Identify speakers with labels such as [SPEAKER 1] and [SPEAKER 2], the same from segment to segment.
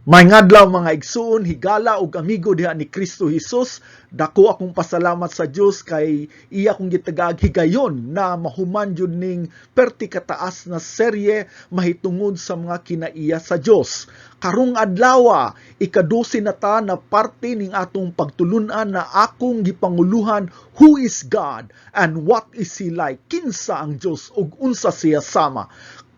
[SPEAKER 1] May ngadlaw mga igsoon, higala ug amigo diha ni Kristo Jesus. Dako akong pasalamat sa Dios kay iya kong gitagag higayon na mahuman jud ning perti kataas na serye mahitungod sa mga kinaiya sa Dios. Karong adlaw, ika-12 na ta na parte ning atong pagtulun-an na akong gipanguluhan, Who is God and what is He like? Kinsa ang Dios ug unsa siya sama?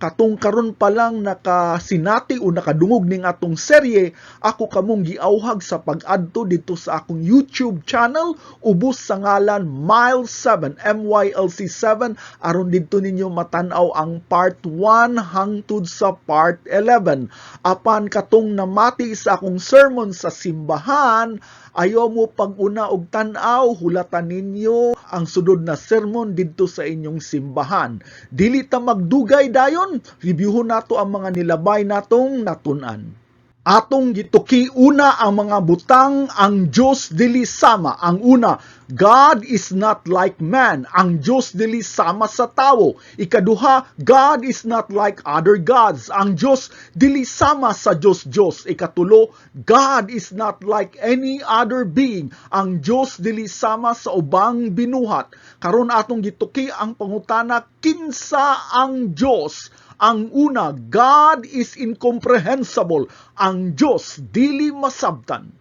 [SPEAKER 1] Katong karon pa lang nakasinati o nakadungog ning atong serye, ako kamong giauhag sa pag-adto dito sa akong YouTube channel ubos sa ngalan Mile7, MYLC7, aron dito ninyo matanaw ang part 1 hangtod sa part 11. Apan katong namati sa akong sermon sa simbahan, ayaw mo pag-una og tan-aw, hulatan ninyo ang sunod na sermon dito sa inyong simbahan. Dili ta magdugay dayon, reviewon nato ang mga nilabay natong natun-an. Atong gituki una ang mga butang, ang Dios dili sama. Ang una, God is not like man. Ang Dios dili sama sa tawo. Ikaduha, God is not like other gods. Ang Dios dili sama sa Dios. Ikatulo, God is not like any other being. Ang Dios dili sama sa ubang binuhat. Karon atong gituki ang pangutana, kinsa ang Dios? Ang una, God is incomprehensible. Ang Diyos dili masabtan.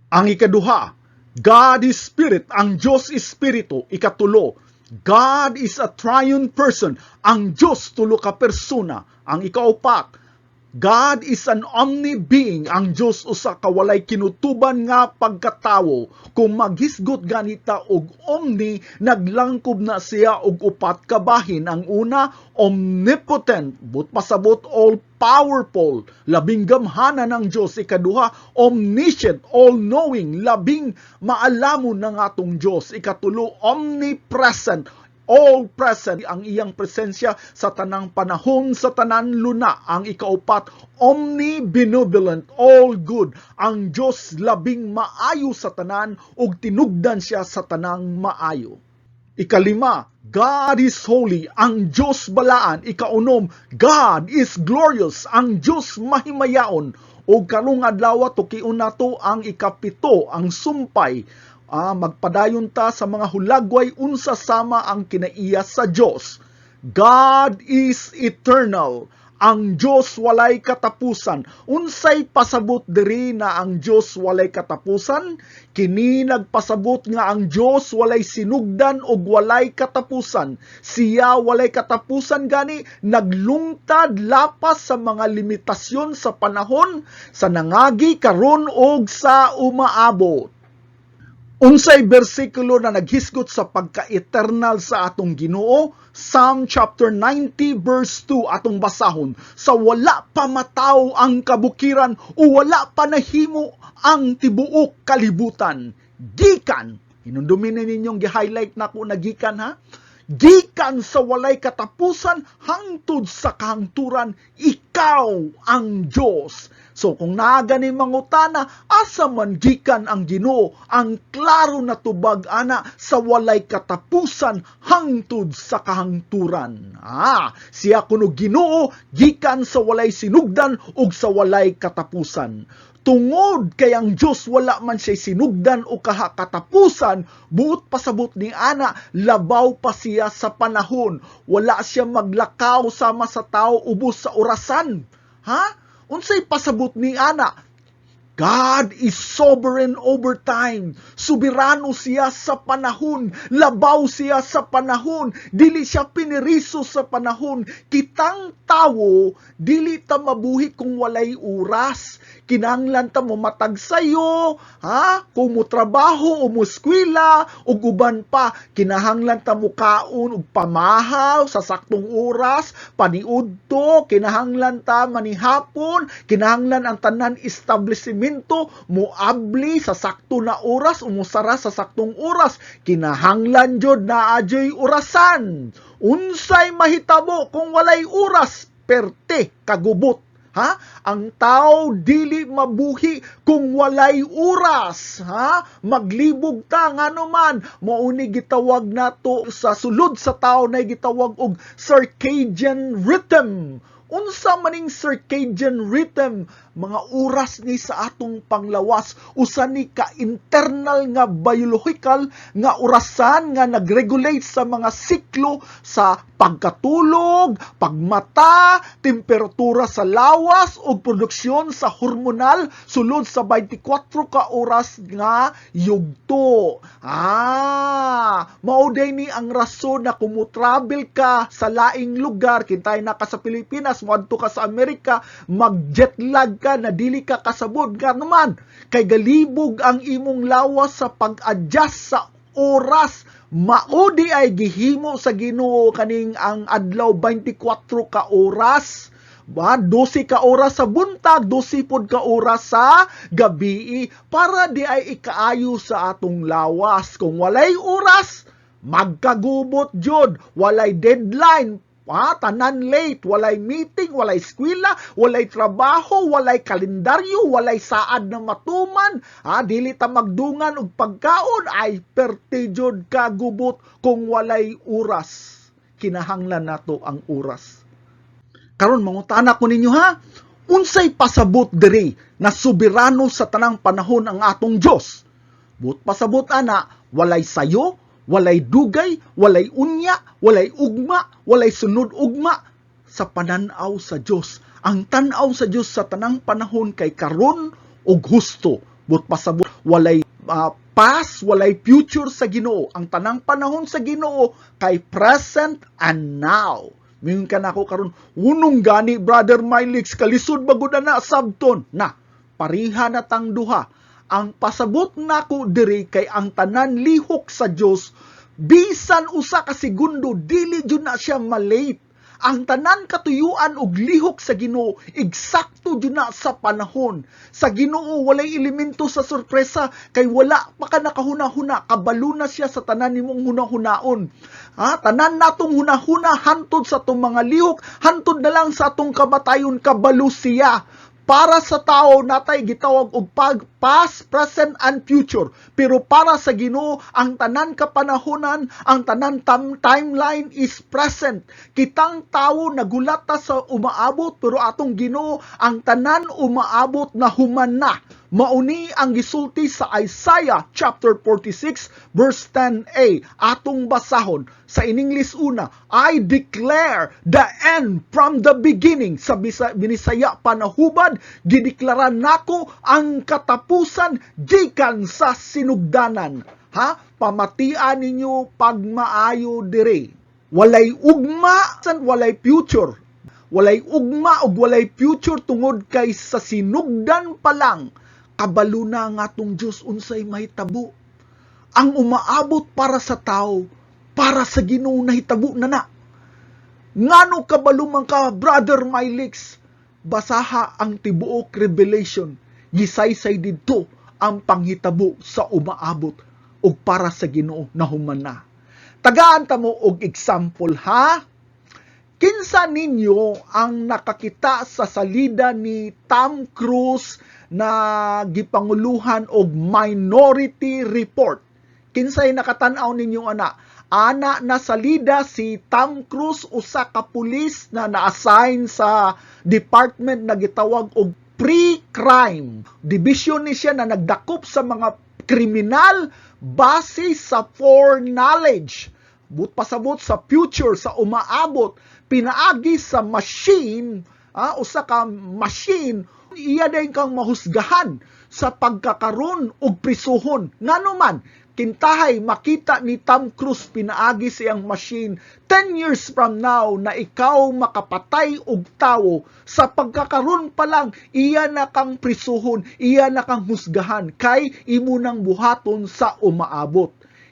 [SPEAKER 1] Ang ikaduha, God is spirit. Ang Diyos is spirito. Ikatulo, God is a triune person. Ang Diyos tulo ka persona. Ang ikaupat, God is an omni-being. Ang Diyos usa ka walay kinutuban nga pagkatawo. Kung maghisgot ganita og omni, naglangkob na siya og upat ka bahin. Ang una, omnipotent, but pasabot all-powerful, labing gamhana ng Diyos. Ikaduha, omniscient, all-knowing, labing maalamon ng atong Diyos. Ikatulo, omnipresent, all-present, ang iyang presensya sa tanang panahon, sa tanan luna. Ang ikaupat, omni-benevolent, all good. Ang Diyos labing maayo sa tanan ug tinugdan siya sa tanang maayo. Ikalima, God is holy, ang Diyos balaan. Ikaunom, God is glorious, ang Diyos mahimayaon. O karong adlaw tukiun nato ang ikapito, ang sumpay. Magpadayon ta sa mga hulagway unsa sama ang kinaiya sa Dios. God is eternal. Ang Dios walay katapusan. Unsay pasabot diri na ang Dios walay katapusan? Kini nagpasabot nga ang Dios walay sinugdan ug walay katapusan. Siya walay katapusan gani naglungtad lapas sa mga limitasyon sa panahon, sa nangagi karon ug sa umaabot. Unsay bersikulo na naghisgot sa pagka-eternal sa atong Ginoo? Psalm chapter 90 verse 2 atong basahon. Sa wala pa mataw ang kabukiran o wala pa nahimo ang tibuok kalibutan. Gikan, hinundumin ninyong gi-highlight na ko na gikan ha? Gikan sa walay katapusan hangtod sa kahangturan, ikaw ang Diyos. So kung naagani mangutana, asa man gikan ang Ginoo, ang klaro na tubag ana sa walay katapusan hangtod sa kahangturan. Siya kuno Ginoo gikan sa walay sinugdan ug sa walay katapusan. Tungod kay ang Diyos wala man siya sinugdan o katapusan, buot pasabot ni ana, labaw pa siya sa panahon. Wala siya maglakaw sama sa tao ubos sa orasan. Unsay pasabot ni ana? God is sovereign over time. Soberano siya sa panahon. Labaw siya sa panahon. Dili siya piniriso sa panahon. Kitang tawo, dili ta mabuhi kung walay oras. Kinahanglan ta mo matag sayo, kung mo trabaho o mo eskwela o uban pa, kinahanglan ta mo kaon og pamahaw sa saktong oras, paniudto, kinahanglan ta manihapon, kinahanglan ang tanan establishmento mo abli sa sakto na oras o mo sara sa saktong oras, kinahanglan jud na adyoy orasan. Unsay mahitabo kung walay oras? Perte kagubot. Ang tao dili mabuhi kung walay oras. Maglibog ta ngano man. Mauni gitawag nato sa sulod sa tao na gitawag og circadian rhythm unsa maning circadian rhythm, mga oras ni sa atong panglawas, usa ni ka internal nga biological nga orasan nga nagregulate sa mga siklo sa pagkatulog, pagmata, temperatura sa lawas ug produksyon sa hormonal sulod sa 24 ka oras nga yugto. Mauday ni ang rason na kumutravel ka sa laing lugar, kintay na ka sa Pilipinas, moadto ka sa Amerika, mag-jet lag ka na dili ka kasabod nga naman kay galibog ang imong lawas sa pag-adjust sa oras. Maudi ay gihimo sa Ginoo kaning ang adlaw 24 ka oras, 12 ka oras sa buntag, 12 pod ka oras sa gabi, para di ay ikaayo sa atong lawas. Kung walay oras, magkagubot jud, walay deadline, tanan late, walay meeting, walay eskwela, walay trabaho, walay kalendaryo, walay saad na matuman, dili ta magdungan og pagkaon, ay pertijod ka gubot kung walay oras. Kinahanglan nato ang oras. Karon mangutana ko ninyo unsay pasabot diri na soberano sa tanang panahon ang atong Dios? But pasabot ana, walay sayo, walay dugay, walay unya, walay ugma, walay sunod ugma sa pananaw sa Dios. Ang tanaw sa Dios sa tanang panahon kay karon ug husto. But pasabot walay past, walay future sa Ginoo. Ang tanang panahon sa Ginoo kay present and now. Mingon ka na ako karon, unong gani Brother Mylix, kalisod bagud na sabton na pariha na tang duha. Ang pasabot nako diri kay ang tanan lihok sa Dios, bisan usa ka segundo dili jud na siya malate. Ang tanan katuyuan og lihok sa Ginoo eksakto jud na sa panahon. Sa Ginoo walay elemento sa sorpresa kay wala pa ka nakahuna-huna, kabalo na siya sa tanan nimong hunahunaon. Tanan natong hunahuna hantod sa atong mga lihok, hantod na lang sa atong kamatayon, kabalo siya. Para sa tao natay gitawag og past, present and future. Pero para sa Ginoo ang tanan kapanahonan, ang tanan timeline is present. Kitang tao nagulata sa umaabot, pero atong Ginoo ang tanan umaabot na human na. Mauni ang gisulti sa Isaiah chapter 46 verse 10a. Atong basahon sa in English una, I declare the end from the beginning. Sa binisaya panahubad, gideklara nako ang katapusan gikan sa sinugdanan. Pamatian ninyo pagmaayo dire. Walay ugma, walay future. Walay ugma ug walay future tungod kay sa sinugdan pa lang. Kabalo na ang atong Diyos unsay mahitabo. Ang umaabot para sa tao, para sa Ginoo nahitabo na na. Ngano kabalo man ka, Brother Mylix, basaha ang tibuok Revelation, gisaysay didto ang panghitabo sa umaabot ug para sa Ginoo na human na. Tagaan ta mo og example Kinsa ninyo ang nakakita sa salida ni Tom Cruise na gipanguluhan og Minority Report? Kinsay nakatan-aw ninyo ana na salida si Tom Cruise, usa ka pulis na na-assign sa department na gitawag og pre-crime division ni siya na nagdakop sa mga kriminal base sa foreknowledge. Pasabot sa future, sa umaabot, pinaagi sa machine, usa ka machine, iya din kang mahusgahan sa pagkakaroon og prisuhon. Ngano man, kintahay makita ni Tom Cruise pinaagi siyang machine 10 years from now na ikaw makapatay og tawo, sa pagkakaroon pa lang iya na kang prisuhon, iya na kang husgahan kay imo nang buhaton sa umaabot.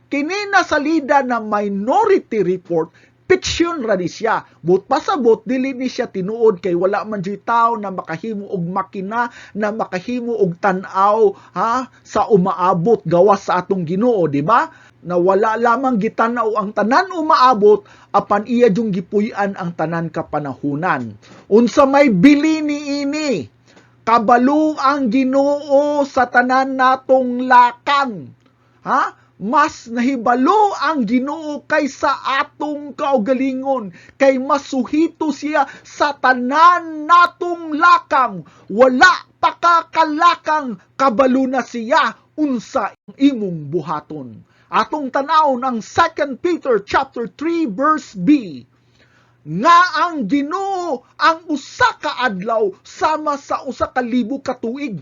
[SPEAKER 1] Kini na salida na Minority Report, fiction ra ni siya. But pasabot dili ni siya tinuod kay wala man jud tawo na makahimo og makina, na makahimo og tan-aw sa umaabot gawas sa atong Ginoo, di ba? Na wala lamang gitanaw ang tanan umaabot, apan iya jung gipuy-an ang tanan kapanahunan. Unsa may bili niini? Kabalo ang Ginoo sa tanan natong lakang. mas nahibalo ang Ginoo kaysa atong kaugalingon, kay masuhito siya sa tanan natong lakang. Wala pakakalakang kabalo na siya unsa imong buhaton. Atong tanawon ang 2 Peter chapter 3 verse B. Nga ang Ginoo ang usa ka adlaw sama sa usa ka libo ka tuig.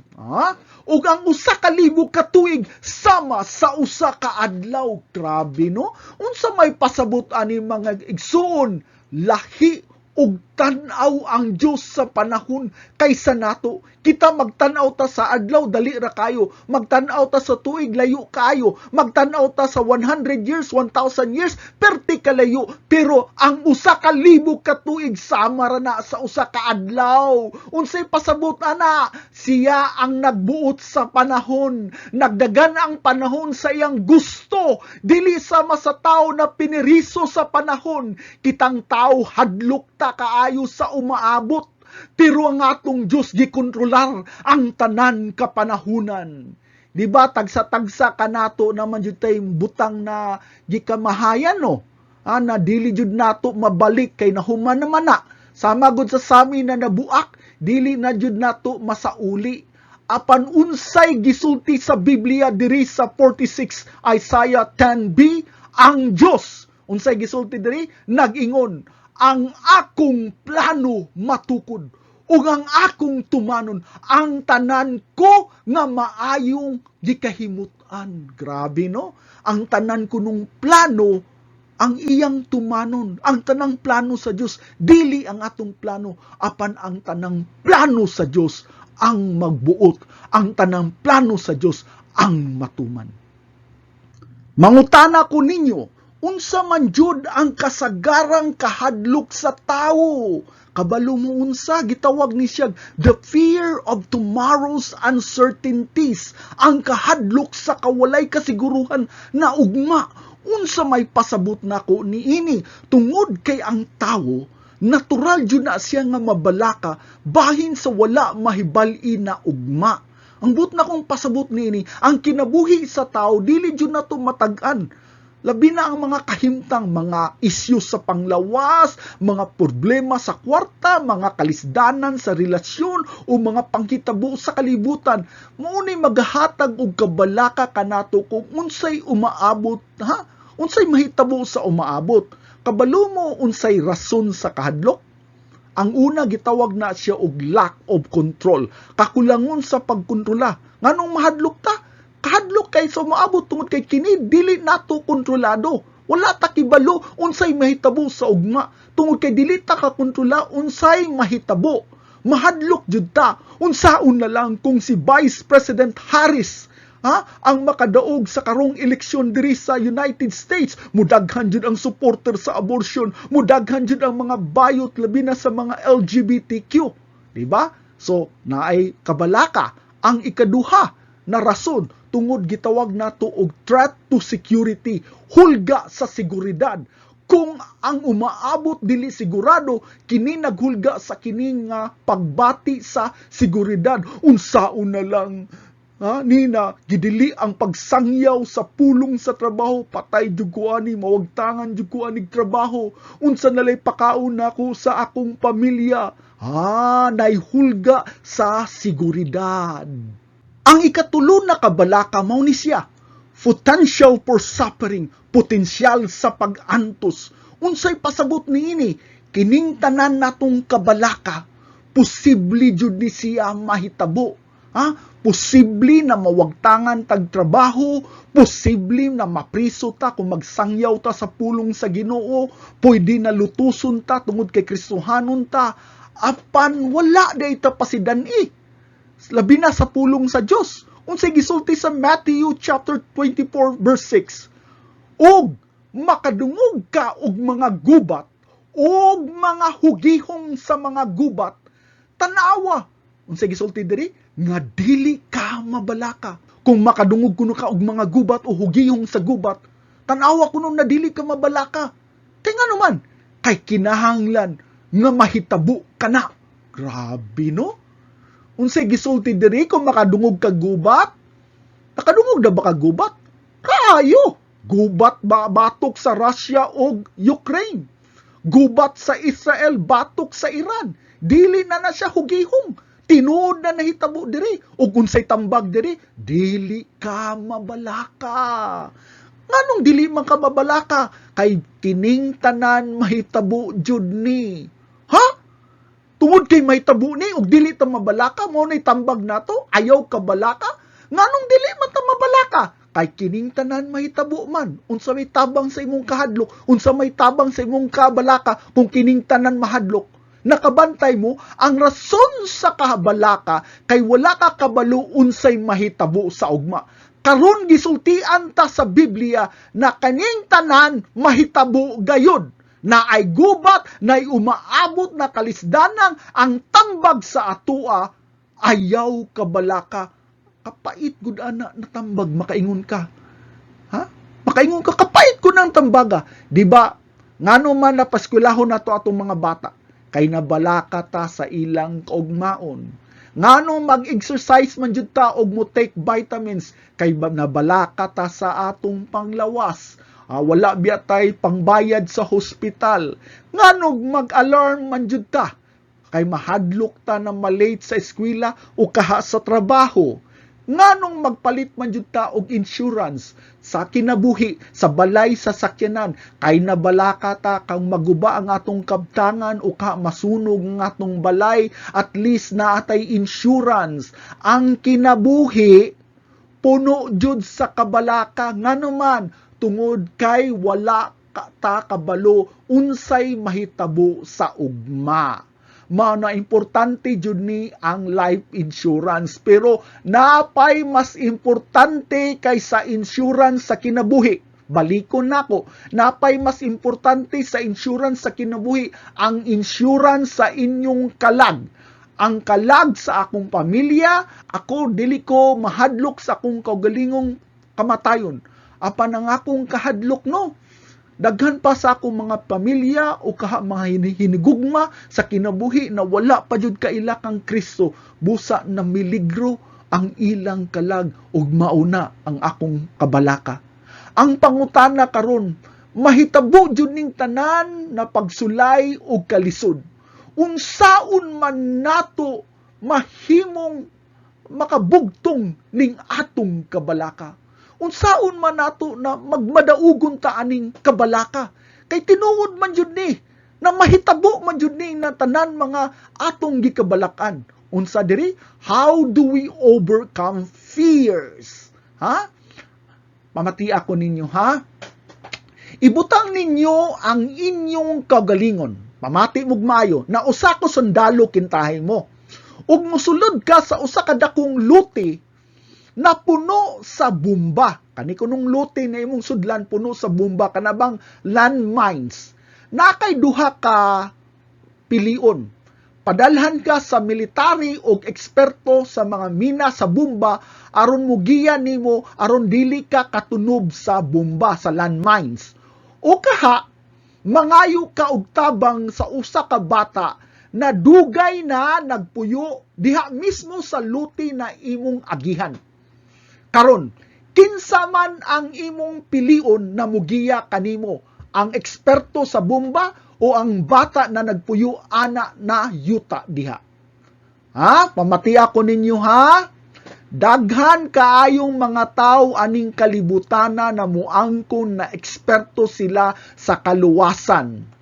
[SPEAKER 1] Ug ang usa ka libo ka tuig sama sa usa ka adlaw. Grabe no? Unsa may pasabot ani mga igsoon, lahi ug tan-aw ang Dios sa panahon kaysa nato. Kita magtan-aw ta sa adlaw, dali ra kayo. Magtan-aw ta sa tuig, layo kayo. Magtan-aw ta sa 100 years, 1,000 years, perti kalayo. Pero ang usa ka libo ka tuig sama ra na sa usa ka adlaw. Unsay pasabot ana? Siya ang nagbuot sa panahon. Nagdagan ang panahon sa iyang gusto. Dili sama sa tao na piniriso sa panahon. Kitang tao hadlok ta kaayo sa umaabot. Pero ang atong Diyos gikontrolar ang tanan kapanahunan. Di ba tagsa-tagsa kanato naman jud tay butang na gikamahayan no? Na dili jud nato mabalik kay nahuman naman na. Sama gud sa sami na nabuak, dili na jud nato masauli. Apan unsay gisulti sa Biblia diri sa 46 Isaiah 10b, ang Diyos unsay gisulti diri nag-ingon, ang akong plano matukod ug ang akong tumanon ang tanan ko nga maayong gikahimutan. Grabe no? Ang tanan ko nung plano ang iyang tumanon. Ang tanang plano sa Dios dili ang atong plano, apan ang tanang plano sa Dios ang magbuot. Ang tanang plano sa Dios ang matuman. Mangutana ko ninyo, unsa man jud ang kasagarang kahadlok sa tawo? Kabalo mo unsa gitawag ni siya the fear of tomorrow's uncertainties, ang kahadlok sa kawalay kasiguruhan na ugma. Unsa may pasabot nako niini tungod kay ang tawo natural jud na siya nga mabalaka bahin sa wala mahibal-i na ugma. Ang but na kong pasabot niini, ang kinabuhi sa tao dili jud nato matag-an. Labi na ang mga kahimtang, mga issues sa panglawas, mga problema sa kwarta, mga kalisdanan sa relasyon, o mga pangkitabo sa kalibutan. Maunay maghatag og kabalaka kanato kung unsay umaabot, unsay mahitabo sa umaabot. Kabalo mo unsay rason sa kahadlok? Ang una gitawag na siya og lack of control. Kakulangon sa pagkontrola. Nganong mahadlok ta? Kahadlok kay sa umaabot tungod kay kini dili nato kontrolado. Wala ta kibalo unsay mahitabo sa ugma. Tungod kay dili ta ka kontrola unsay mahitabo. Mahadlok jud ta. Unsaon na lang kung si Vice President Harris ang makadaog sa karong eleksyon diri sa United States, mudaghan jud ang supporter sa abortion, mudaghan jud ang mga bayot labi na sa mga LGBTQ, di ba? So naay kabalaka. Ang ikaduha na rason tungod gitawag nato og threat to security, hulga sa seguridad. Kung ang umaabot dili sigurado, kini naghulga sa kini nga pagbati sa seguridad. Unsaon na lang nina gidili ang pagsangyaw sa pulong sa trabaho, patay jud ko ani, mawagtangan jud ko ani trabaho, unsa nalay pakaon nako sa akong pamilya. Naihulga sa seguridad. Ang ikatulo na kabalaka mao ni siya, potential for suffering, potensyal sa pag-antos. Unsay pasabot niini? Kining tanan natong kabalaka, posible jud ni siya mahitabo. Posible na mawagtangan tag trabaho, posible na mapriso ta kung magsangyaw ta sa pulong sa Ginoo, pwede na lutuson ta tungod kay Kristohanon ta, apan wala day ta pasidani. Labi na sa pulong sa Dios. Unsay gisulti sa Matthew chapter 24 verse 6. Og makadungog ka og mga gubat, og mga hugihong sa mga gubat, tanawa. Unsay gisulti diri? Nga dili ka mabalaka. Kung makadungog kuno ka og mga gubat o hugihong sa gubat, tanawa kuno na dili ka mabalaka. Tinga naman, kay kinahanglan nga mahitabo ka na. Grabe no? Unsay gisulti diri kung makadungog ka gubat? Nakadungog na ba ka gubat? Maayo, gubat batok sa Russia o Ukraine. Gubat sa Israel batok sa Iran. Dili na siya hugihong. Tinuod na nahitabo diri. O kung say tambag diri, dili ka mabalaka. Nganong dili man ka mabalaka? Kay kining tanan mahitabo jud ni. Ha? Tungod kay mahitabo ni, og dili ta mabalaka, mo na'y tambag nato, ayaw ka balaka? Nganong dili man ta mabalaka? Kay kining tanan mahitabo man. Unsa may tabang sa imong kahadlok, unsa may tabang sa imong kabalaka, kung kining tanan mahadlok. Nakabantay mo, ang rason sa kabalaka, kay wala ka kabalo unsay mahitabo sa ugma. Karon gisultian ta sa Biblia na kaning tanan mahitabo gayud, na ay gubat, na ay umaabot na kalisdanang ang tambag sa atua, ayaw kabalaka. Kapait gud ana na tambag, makaingon ka. Ha? Makaingon ka, kapait ko ng tambaga. Diba, ngano man napaskwelahon nato atong mga bata, kay nabalaka ta sa ilang kaugmaon. Ngano mag-exercise man jud ta og mo take vitamins, kay nabalaka ta sa atong panglawas. Wala biya tay pangbayad sa hospital. Ngano mag-alarm man jud ta, kay mahadlok ta na malate sa eskwela o kaha sa trabaho. Nganong magpalit man jud ta og insurance sa kinabuhi, sa balay sa sakyanan, kay nabalaka ta kang maguba ang atong kabtangan o ka masunog ang atong balay, at least naatay insurance. Ang kinabuhi puno jud sa kabalaka, ngano man tungod kay wala ta kabalo unsay mahitabo sa ugma. Mao na importante jud ni ang life insurance, pero napay mas importante kaysa insurance sa kinabuhi. Balikon nako, napay mas importante sa insurance sa kinabuhi ang insurance sa inyong kalag. Ang kalag sa akong pamilya, ako dili ko mahadlok sa akong kaugalingong kamatayon. Apan ang akong kahadlok no, daghan pa sa akong mga pamilya o mga hinigugma sa kinabuhi na wala pa jud kaila kang Kristo, busa na miligro ang ilang kalag ug mauna ang akong kabalaka. Ang pangutana karon, mahitabo jud ning tanan na pagsulay og kalisod. Unsaon man nato mahimong makabugtong ning atong kabalaka? Unsaon man nato na magmadaugon ta aning kabalaka? Kay tinuod man jud ni na mahitabo man jud ni na tanan mga atong gikabalakan. Unsa diri? How do we overcome fears? Ha? Pamati ako ninyo, ha? Ibutang ninyo ang inyong kagalingon. Pamati mog maayo na usa ka sundalo kintahay mo. Ug mosulod ka sa usa ka dakong luti na puno sa bomba. Kani kunong luti na imong sudlan puno sa bomba, kanabang landmines. Nakay duha ka pilion. Padalhan ka sa military o eksperto sa mga mina sa bomba aron mugiya nimo aron dili ka katunob sa bomba, sa landmines. O kaha, mangayo ka og tabang sa usa ka bata na dugay na nagpuyo diha mismo sa luti na imong agihan. Karon, kinsa man ang imong pilion na mugiya kanimo, ang eksperto sa bomba o ang bata na nagpuyo ana na yuta diha? Ha? Pamati ako ninyo, ha? Daghan kaayong mga tao aning kalibutana na muangkon na eksperto sila sa kaluwasan.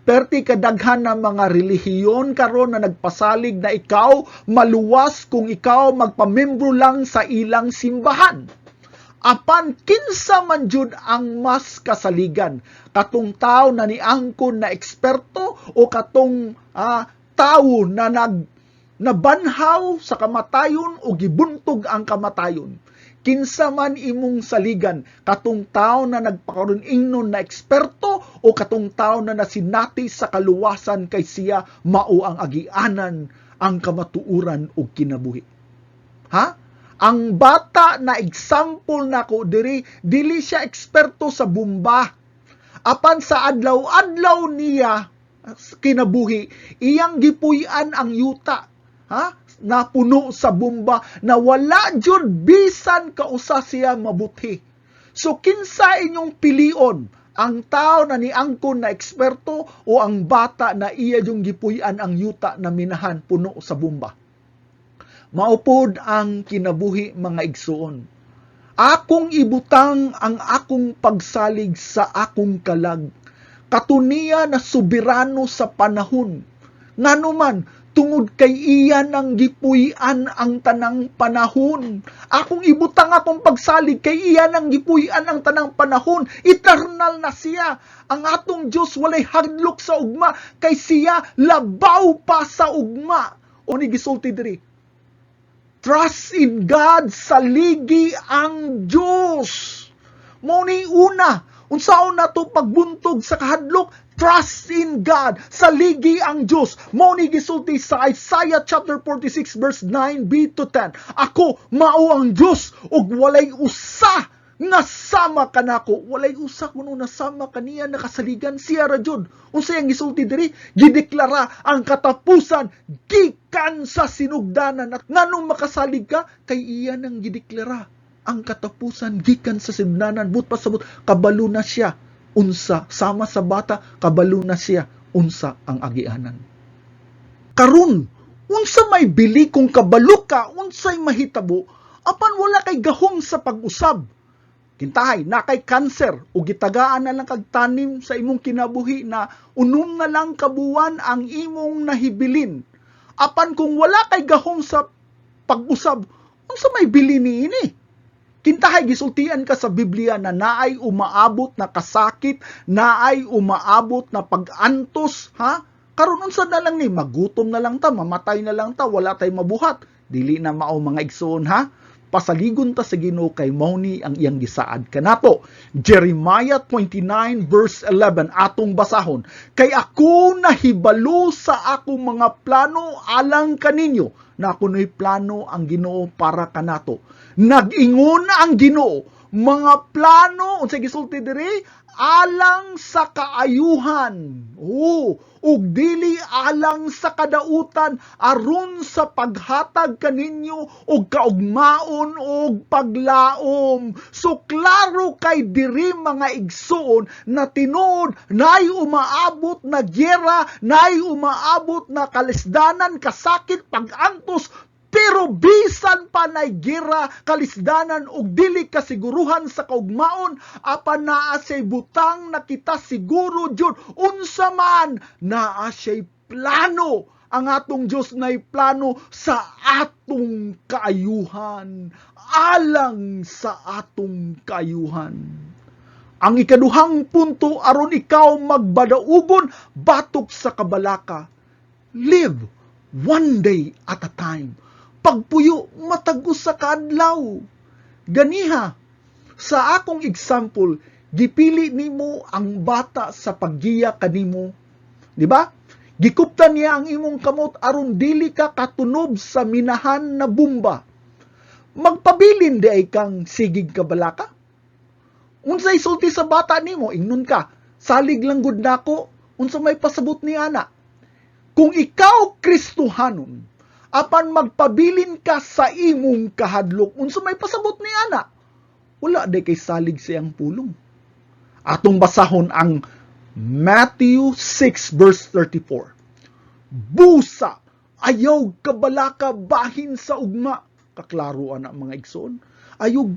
[SPEAKER 1] Perti kadaghan na mga relihiyon karon na nagpasalig na ikaw maluwas kung ikaw magpamembro lang sa ilang simbahan. Apan kinsa man jud ang mas kasaligan, katong tao na niangkon na eksperto o katong tao na nabanhaw sa kamatayon o gibuntog ang kamatayon? Kinsa man imong saligan, katong tao na nagpakaron ingnon na eksperto o katong tao na nasinati sa kaluwasan kay siya mao ang agianan, ang kamatuuran o kinabuhi? Ha? Ang bata na example nako diri, dili siya eksperto sa bomba. Apan sa adlaw-adlaw niya kinabuhi, iyang gipuy-an ang yuta. Na puno sa bomba na wala jud bisan kausa siya mabuti. So kinsa inyong pilion, ang tao na niangkon na eksperto o ang bata na iya yung gipuy-an ang yuta na minahan puno sa bomba? Maupod ang kinabuhi mga igsuon. Akong ibutang ang akong pagsalig sa akong kalag. Katuniya na soberano sa panahon. Nganuman, tungod kay iyan ang gipuy-an ang tanang panahon. Akong ibutang akong pagsalig kay iyan ang gipuy-an ang tanang panahon. Eternal na siya. Ang atong Diyos walay hadlok sa ugma, kay siya labaw pa sa ugma. O ni gisulti diri, trust in God, saligi ang Diyos. Mao ni una, unsaon nato pagbuntog sa kahadlok, trust in God, saligi ang Diyos. Mao ni gisulti sa Isaiah chapter 46 verse 9b to 10. Ako mao ang Diyos ug walay usa nga sama kanako. Walay usa kuno nasama kaniya nakasaligan siya ra jud. Unsa yang gisulti diri? Gideklara ang katapusan gikan sa sinugdanan. At nganong makasalig ka? Kay iya nang gideklara ang katapusan gikan sa sinugdanan. But pasabot kabalo na siya. Unsa sama sa bata, kabalo na siya. Unsa ang agianan. Karon, unsa may bili kung kabalo ka, unsay mahitabo, apan wala kay gahom sa pag-usab. Kintahay, na kay cancer o gitagaan na lang kagtanim sa imong kinabuhi na unom na lang kabuwan ang imong nahibilin. Apan kung wala kay gahom sa pag-usab, unsa may bili niini? Kintahay, gisultian ka sa Biblia na naay umaabot na kasakit, naay umaabot na pag-antos, ha? Karon unsa na lang ni, magutom na lang ta, mamatay na lang ta, wala tay mabuhat. Dili na mao mga igsoon, ha? Pasaligon ta sa Ginoo kay mao ni ang iyang gisaad kanato. Jeremiah 29 verse 11 atong basahon. Kay ako nahibalo sa akong mga plano alang kaninyo, na kuno'y plano ang Ginoo para kanato. Nag-ingon ang Ginoo, mga plano unsay gisulti diri, alang sa kaayuhan. Ug dili alang sa kadautan, aron sa paghatag kaninyo og kaugmaon og paglaom. So klaro kay diri mga igsoon na tinuod naay umaabot na gyera, naay umaabot na kalisdanan, kasakit, pag-antos. Pero bisan pa nay gira, kalisdanan ug dili kasiguruhan sa kaugmaon, apan naa siya'y butang na kita siguro jud unsa man naa siya'y plano. Ang atong Dios nay plano sa atong kaayuhan, alang sa atong kaayuhan. Ang ikaduhang punto aron ikaw magbadaugon batok sa kabalaka. Live one day at a time. Pagpuyo matagos sa kadlaw. Ganiha, sa akong example, gipili nimo ang bata sa paggiya kanimo. Di ba? Gikuptan niya ang imong kamot aron dili ka katunob sa minahan na bomba. Magpabilin di ay kang sigig kabalaka. Unsay sulti sa bata nimo, ingnon ka, salig lang gud nako, unsa may pasabot ni ana. Kung ikaw Kristohanon, apan magpabilin ka sa imong kahadlok, unsa may pasabot ni ana, wala day kay salig siyang pulong. Atong basahon ang Matthew 6 verse 34. Busa, ayaw kabalaka bahin sa ugma. Kaklaro ana mga igsoon. Ayaw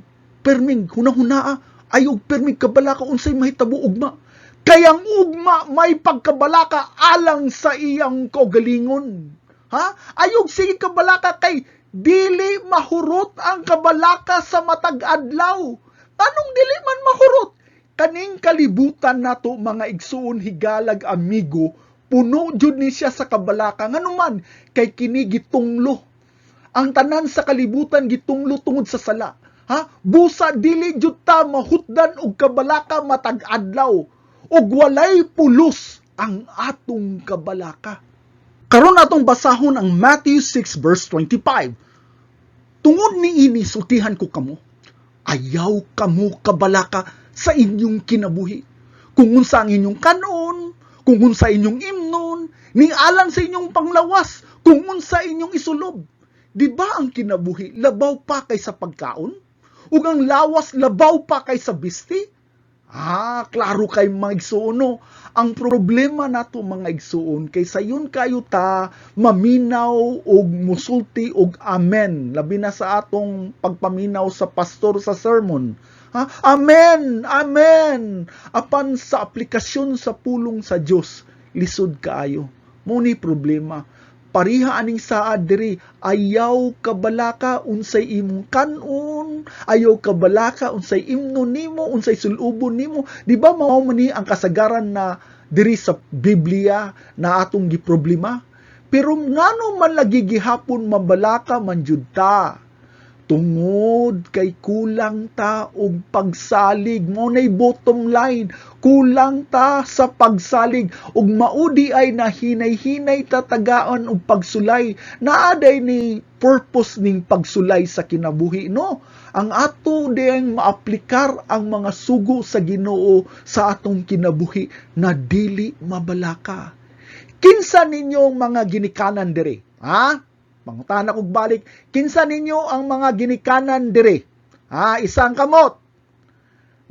[SPEAKER 1] perming hunahunaa, ayaw perming kabalaka unsay mahitabo ugma. Kayang ugma may pagkabalaka alang sa iyang kaugalingon. Ha? Ayog sige kabalaka kay dili mahurot ang kabalaka sa matag adlaw. Anong dili man mahurot? Kaning kalibutan nato mga igsuon higalag amigo, puno jud ni siya sa kabalaka. Nganuman kay kini gitunglo. Ang tanan sa kalibutan gitunglo tungod sa sala. Ha? Busa dili jud ta mahutdan og kabalaka matag adlaw. Og walay pulos ang atong kabalaka. Karon atong basahon ang Matthew 6 verse 25. Tungod niini sultihan ko kamo, ayaw kamo kabalaka sa inyong kinabuhi. Kung unsa ang inyong kanon, kung unsa inyong imnon, ning alang sa inyong panglawas, kung unsa inyong isulob. Di ba ang kinabuhi labaw pa kaysa pagkaon? ug ang lawas labaw pa kay sa bisti. Klaro kay mga igsuon no. Ang problema nato mga igsuon kay sayon kayo ta maminaw og musulti og amen labi na sa atong pagpaminaw sa pastor sa sermon. Amen, amen. Apan sa aplikasyon sa pulong sa Dios lisod kaayo. Mo ni problema. Pariha aning saad diri, ayaw kabalaka unsay imong kanon, ayaw kabalaka unsay imno nimo, unsay sulubon nimo. Di ba mao man ni ang kasagaran na diri sa Biblia na atong giproblema? Pero ngano man lagi gihapon mabalaka man jud ta? Tungod kay kulang ta og pagsalig. Mo nay bottom line, kulang ta sa pagsalig ug maudi ay nahinay-hinay tatagaan og pagsulay. Naaday ni purpose ning pagsulay sa kinabuhi no. Ang ato diyang maaplikar ang mga sugo sa Ginoo sa atong kinabuhi na dili mabalaka. Kinsa ninyong mga ginikanan diri? Pangutana kog balik, kinsa ninyo ang mga ginikanan dire? Isang kamot.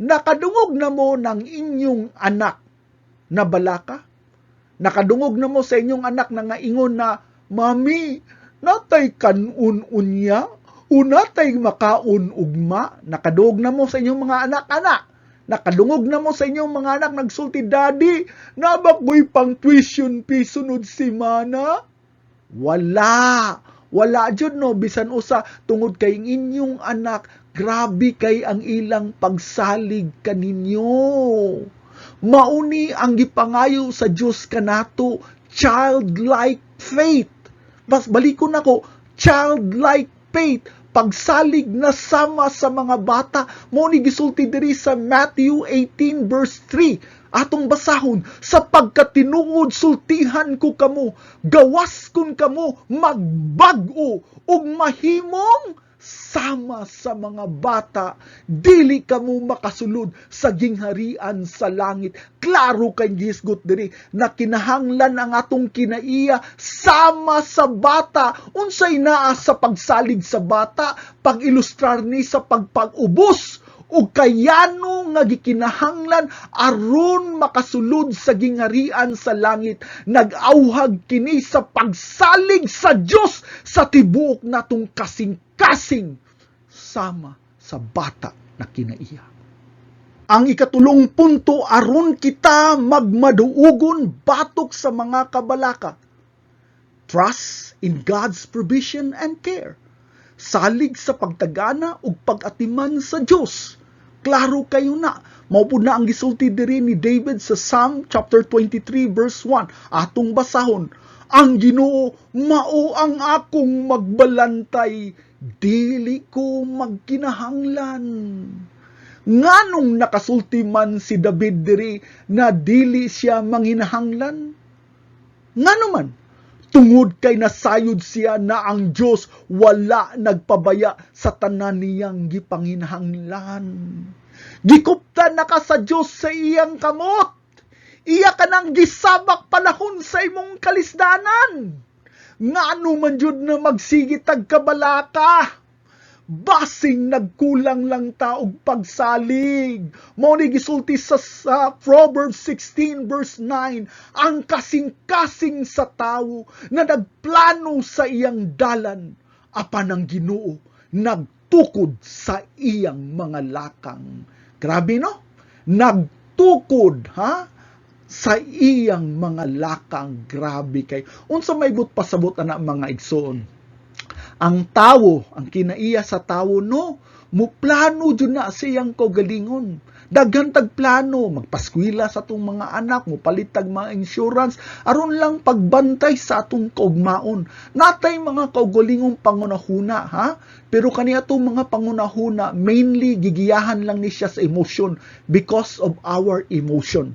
[SPEAKER 1] Nakadungog na mo ng inyong anak na balaka? Nakadungog na mo sa inyong anak na ngaingon na, Mami, natay kanon unya? O natay makaon ugma? Nakadungog na mo sa inyong mga anak-anak? Nakadungog na mo sa inyong mga anak nagsulti, Daddy, nabakoy pang tuition fee sunod simana? Wala jud no, bisan usa tungod kay inyong anak, grabe kay ang ilang pagsalig kaninyo. Mauni ang gipangayo sa Dios kanato, childlike faith. Balikon ako, childlike faith, pagsalig na sama sa mga bata. Mo ni gisulti diri sa Matthew 18 verse 3. Atong basahon, sapagkat tinuod sultihan ko kamo, gawas kun kamo, magbag-o, ug mahimong sama sa mga bata, dili kamo makasulod sa gingharian sa langit. Klaro kay gisgot diri na kinahanglan ang atong kinaiya sama sa bata. Unsay naa sa pagsalig sa bata, pag-ilustrar ni sa pagpag-ubos o kayano nga gikinahanglan aron makasulod sa gingharian sa langit. Nag-auhag kini sa pagsalig sa Dios sa tibuok natong kasing-kasing sama sa bata na kinaiya. Ang ikatulong punto aron kita magmaduugon batok sa mga kabalaka. Trust in God's provision and care. Salig sa pagtagana ug pag-atiman sa Dios. Klaro kayo na. Maupod na ang gisulti diri ni David sa Psalm chapter 23 verse 1. Atong basahon, ang Ginoo mao ang akong magbalantay, dili ko magkinahanglan. Nganong nakasulti man si David diri na dili siya manginahanglan? Ngano man? Tungod kay nasayod siya na ang Diyos wala nagpabaya sa tanan niyang gipanginahanglan. Gikuptan na ka sa Diyos sa iyang kamot. Iya ka nang gisabak panahon sa imong kalisdanan. Ngano man jud na magsigit tag kabalaka. Basing nagkulang lang ta og pagsalig. Mao ni gisulti sa Proverbs 16 verse 9, ang kasing-kasing sa tawo na nagplano sa iyang dalan, apan ang Ginoo nagtukod sa iyang mga lakang. Grabe no? Nagtukod sa iyang mga lakang. Grabe kay. Unsa may but pasabot ana mga igsoon? Ang tawo, ang kinaiya sa tawo, no, muplano dyan na siyang kaugalingon. Daghan tag plano, magpaskwila sa atong mga anak, mupalitag mga insurance, aron lang pagbantay sa atong kaugmaon. Natay mga kaugalingong pangunahuna, Pero kani atong mga pangunahuna, mainly gigiyahan lang ni siya sa emotion because of our emotion.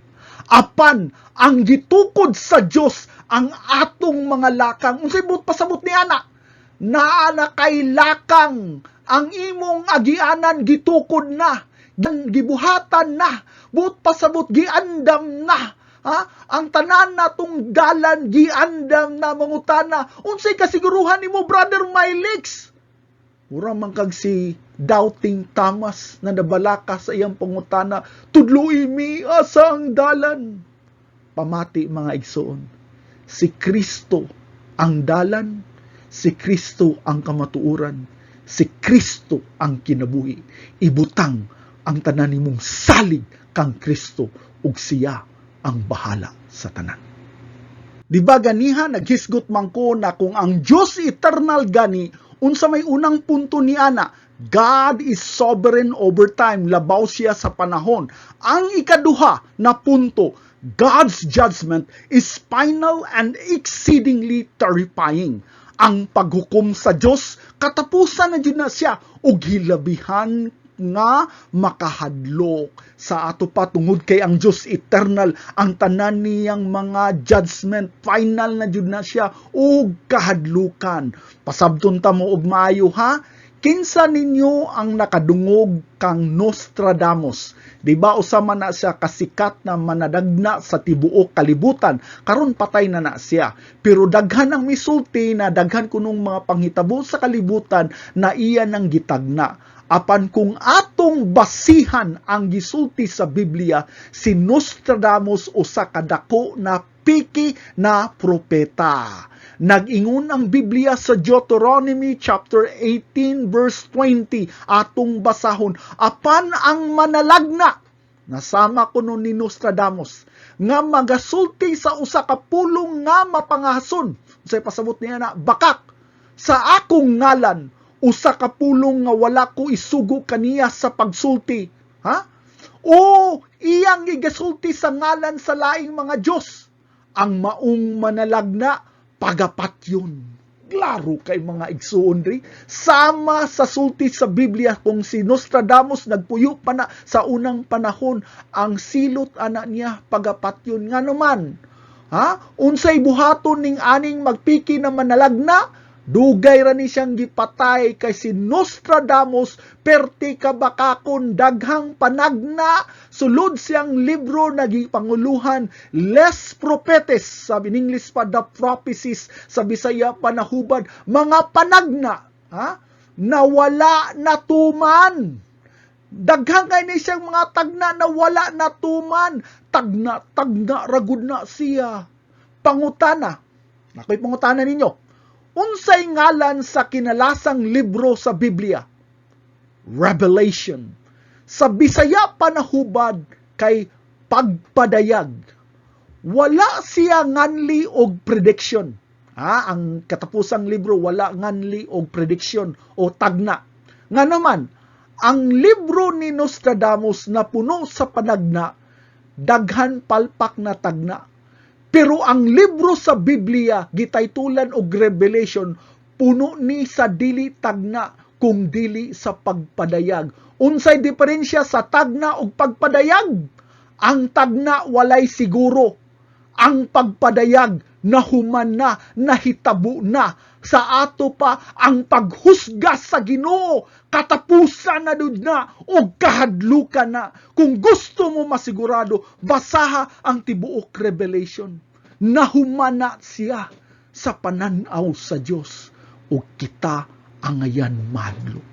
[SPEAKER 1] Apan, ang gitukod sa Dios ang atong mga lakang. Unsay but pasabot ni anak? Naana kay lakang ang imong agianan gitukod na, gibuhatan na, but pasabot giandam na. Ang tanan natong dalan giandam na, mangutana. Unsay kasiguruhan nimo, Brother Mylix? Ura man kag si Doubting Thomas na nabalaka sa iyang pangutana, tudloy mi asa ang dalan. Pamati mga igsoon, si Kristo ang dalan, si Kristo ang kamatuoran, si Kristo ang kinabuhi. Ibutang ang tanan nimong salig kang Kristo ug siya ang bahala sa tanan. Di ba ganiha naghisgot man ko na kung ang Diyos eternal gani, unsa may unang punto ni ana, God is sovereign over time, labaw siya sa panahon. Ang ikaduha na punto, God's judgment is final and exceedingly terrifying. Ang paghukom sa Diyos, katapusan na dyan na siya, ug hilabihan nga makahadlok sa ato pa tungod kay ang Diyos eternal, ang tanan niyang mga judgment final na jud na siya ug kahadlukan. Pasabton ta mo og maayo ha, kinsa ninyo ang nakadungog kang Nostradamus? Di ba usama na siya kasikat na manadagna sa tibuok kalibutan, karon patay na na siya. Pero daghan ang misulti na daghan kunong mga panghitabo sa kalibutan na iya nang gitagna. Apan kung atong basihan ang gisulti sa Biblia, si Nostradamus usa ka dako na piki na propeta. Nag-ingon ang Biblia sa Deuteronomy chapter 18 verse 20, atong basahon, apan ang manalagna, nasama ko nun ni Nostradamus, nga magasulti sa usa ka pulong nga mapangahason, say pasabot niya na, bakak, sa akong ngalan, usa ka pulong nga wala ko isugo kaniya sa pagsulti. Ha? O iyang igasulti sa ngalan sa laing mga Diyos. Ang maong manalagna, pagapat yun. Klaro kay mga igsuon ri. Sama sa sulti sa Biblia kung si Nostradamus nagpuyo pa na sa unang panahon, ang silot anak niya, pagapat yun. Nga naman, ha? Unsay buhaton ning aning magpiki na manalagna, dugay ra ni siyang gipatay kay si Nostradamus, perti kabakakon daghang panagna, sulod siyang libro nagipanguluhan, Les Prophetes, sabi in English pa The Prophecies, sa Bisaya panahubad, mga panagna, ha? Nawala natuman. Daghang kay ni siyang mga tagna na wala natuman, tagna ragud na siya. Pangutana, ako'y pangutana ninyo, unsay ngalan sa kinalasang libro sa Biblia? Revelation. Sa Bisaya panahubad kay pagpadayag. Wala siya nganli og prediction. Ang katapusang libro wala nganli og prediction o tagna. Nga naman, ang libro ni Nostradamus na puno sa panagna, daghan palpak na tagna. Pero ang libro sa Biblia, gitaytulan og Revelation, puno ni sa dili tagna kung dili sa pagpadayag. Unsay diferensya sa tagna ug pagpadayag? Ang tagna walay siguro. Ang pagpadayag nahuman na, nahitabo na. Sa ato pa ang paghusga sa Ginoo, katapusan na dud na o kahadlukan na. Kung gusto mo masigurado, basaha ang tibuok Revelation. Nahumana siya sa pananaw sa Diyos o kita ang ayan mahadlo.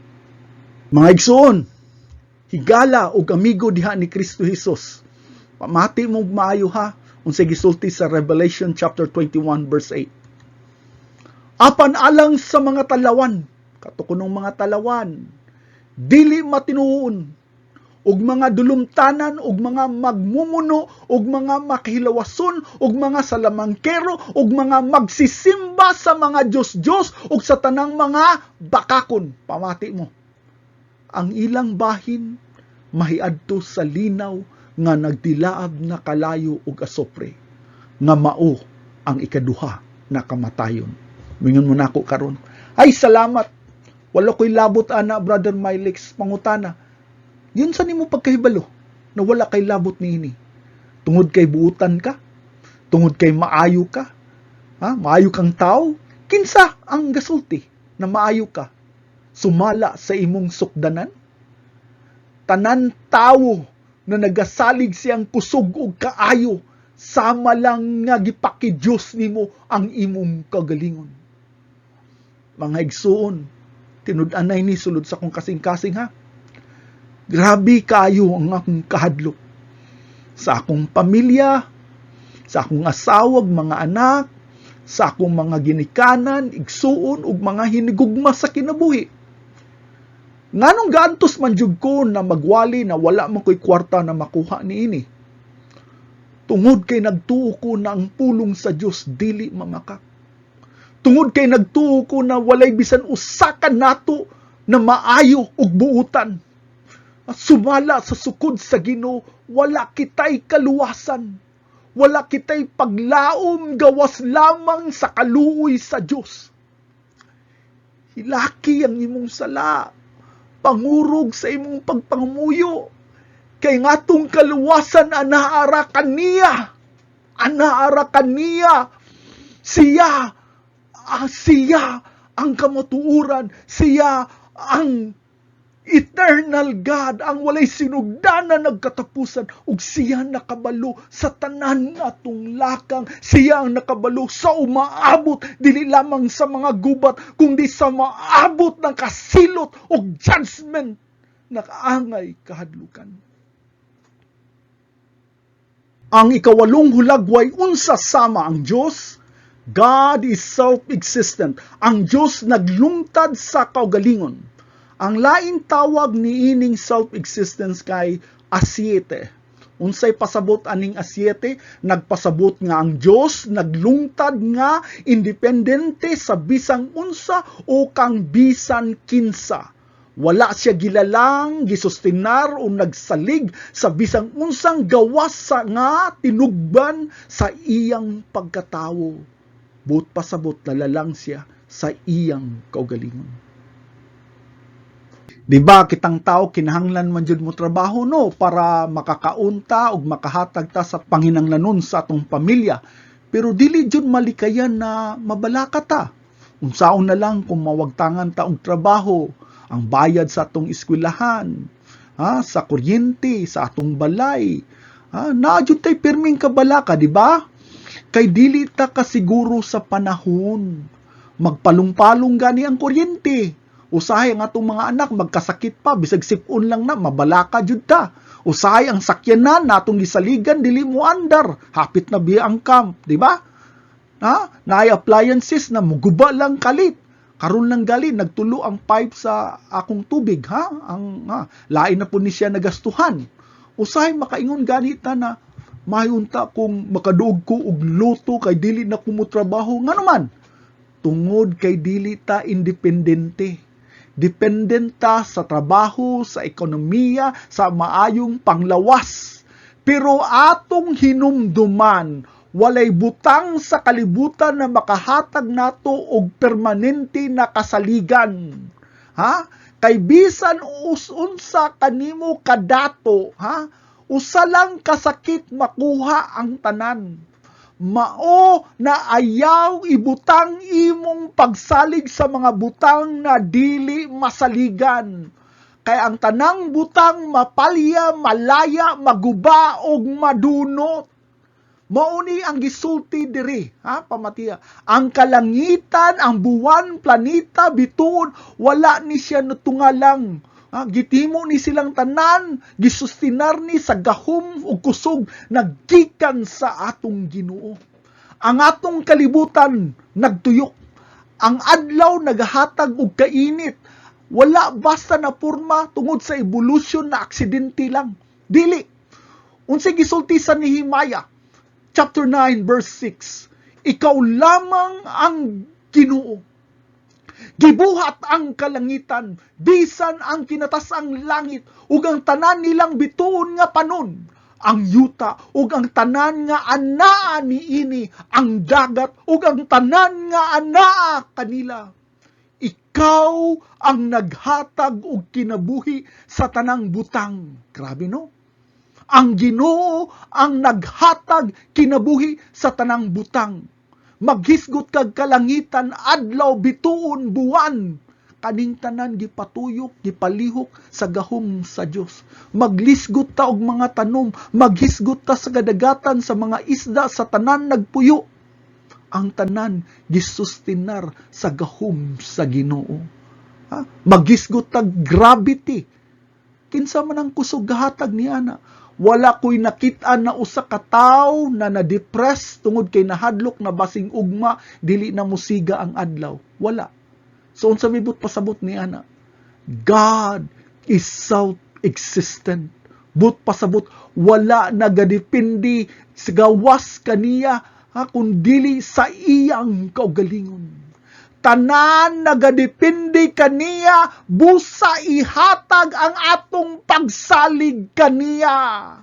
[SPEAKER 1] Mga igsoon, higala o amigo diha ni Kristo Jesus. Pamati mong maayo ha, unsay gisulti sa Revelation chapter 21 verse 8. Apan alang sa mga talawan, katukunong mga talawan, dili matinuon, ug mga dulumtanan, ug mga magmumuno, ug mga makihilawason, ug mga salamangkero, ug mga magsisimba sa mga Diyos-Diyos, ug sa tanang mga bakakon. Pamati mo. Ang ilang bahin, mahiadto sa linaw, nga nagdilaab na kalayo ug asopre, nga mao ang ikaduha na kamatayon. Mingon mo nako karon. Ay salamat. Wala ko'y labot ana, Brother Milex, pangutana. Yun sa nimo pagkahibalo na wala kay labot niini. Tungod kay buutan ka, tungod kay maayo ka, maayo kang tao, kinsa ang gasulti na maayo ka? Sumala sa imong sukdanan? Tanan tawo na nagasalig siyang kusog ug kaayo, sama lang nga gipakidiyos nimo ang imong kagalingon. Mga igsuon, Tinud-anay ni sulod sa akong kasing-kasing ha. Grabe kayo ang akong kahadlok. Sa akong pamilya, sa akong asawag, mga anak, sa akong mga ginikanan, igsuon, ug mga hinigugma sa kinabuhi. Nganong gantos man jud ko na magwali na wala man ko'y kwarta na makuha niini. Tungod kay nagtuo ko na ang pulong sa Dios dili mamakak. Tungod kay nagtuo ko na walay bisan usa ka nato na maayo ug buutan. Sumala sa sukod sa Ginoo, wala kitay kaluwasan. Wala kitay paglaom gawas lamang sa kaluoy sa Dios. Hilaki ang imong sala, pangurog sa imong pagpangamuyo. Kay ngatong kaluwasan anaara kaniya. Anaara kaniya. Siya ang kamatuuran. Siya ang eternal God, ang walay sinugdanan nagkatapusan, ug siya nakabalo sa tanan atong lakang. Siya ang nakabalo sa umaabot dili lamang sa mga gubat, kundi sa maabot ng kasilot ug judgment na kaangay kahadlukan. Ang ikawalong hulagway unsa sama ang Dios. God is self-existent. Ang Dios naglungtad sa kaugalingon. Ang lain tawag ni ining self-existence kay asyete. Unsay pasabot aning asyete? Nagpasabot nga ang Dios naglungtad nga independente sa bisang unsa o kang bisan kinsa. Wala siya gilalang, gisustinar o nagsalig sa bisang unsang gawas sa nga tinugban sa iyang pagkatawo. But pasabot nalalang siya sa iyang kaugalingon. Diba kitang tao kinahanglan man jud mo trabaho no para makakaunta ug makahatag ta sa panginahanglanon sa atong pamilya. Pero dili jud malikayan na mabalaka ta. Unsaon na lang kung mawagtangan ta og trabaho, ang bayad sa atong eskwelahan, sa kuryente, sa atong balay. Naadyo tay pirming kabalaka, di ba? Kay dili ta kasiguro sa panahon. Magpalong-palong gani ang kuryente. Usahay ang atong mga anak magkasakit pa, bisag sipon lang na, mabalaka jud ta. Usahay ang sakyanan natong gisaligan, dili mo andar. Hapit na biya ang camp, di ba? Naay appliances na muguba lang kalit. Karon lang gali nagtulo ang pipe sa akong tubig lain na po ni siya nagastuhan. Usahay makaingon ganita na mayunta kung makaduog ko og luto kay dili na ko mo trabaho nganuman. Tungod kay dili ta independente. Dependenta sa trabaho, sa ekonomiya, sa maayong panglawas. Pero atong hinumduman walay butang sa kalibutan na makahatag nato og permanente na kasaligan. Kay bisan unsa kanimo kadato, usa lang kasakit makuha ang tanan. Mao na ayaw ibutang imong pagsalig sa mga butang na dili masaligan. Kay ang tanang butang mapalya, malaya, maguba og madunot. Mauni ang gisulti diri, pamatiya. Ang kalangitan, ang buwan, planeta, bituon, wala ni siya natungalang. Gitimo ni silang tanan, gisustinar ni sa gahom o kusog, naggikan sa atong Ginoo. Ang atong kalibutan, nagtuyok. Ang adlaw, naghatag og kainit. Wala basta na porma tungod sa evolution na aksidente lang. Dili. Unsay gisulti sa Nehemiah, Chapter 9, verse 6, ikaw lamang ang Ginoo. Gibuhat ang kalangitan, bisan ang kinatasang langit, ug ang tanan nilang bituon nga panon, ang yuta, ug ang tanan nga anaa niini, ang dagat, ug ang tanan nga anaa kanila. Ikaw ang naghatag og kinabuhi sa tanang butang. Grabe no? Ang Ginoo ang naghatag kinabuhi sa tanang butang. Maghisgot kag kalangitan, adlaw, bituon, buwan. Kaning tanan gipatuyok, gipalihok sa gahom sa Dios. Maglisgot ta og mga tanom, maghisgot ta sa kadagatan sa mga isda sa tanan nagpuyo. Ang tanan gisustinar sa gahom sa Ginoo. Magisgot tag gravity. Kinsa man ang kusog gahatag ni ana. Wala ko'y nakit-an na usa ka tawo na na-depress tungod kay nahadlok na basing ugma, dili na musiga ang adlaw. Wala. So, unsa mibut pasabot ni ana? God is self-existent. But pasabot, wala nagadepindi sa gawas kaniya, kundili sa iyang kaugalingon. Tanan nagadepende kaniya, busa ihatag ang atong pagsalig kaniya.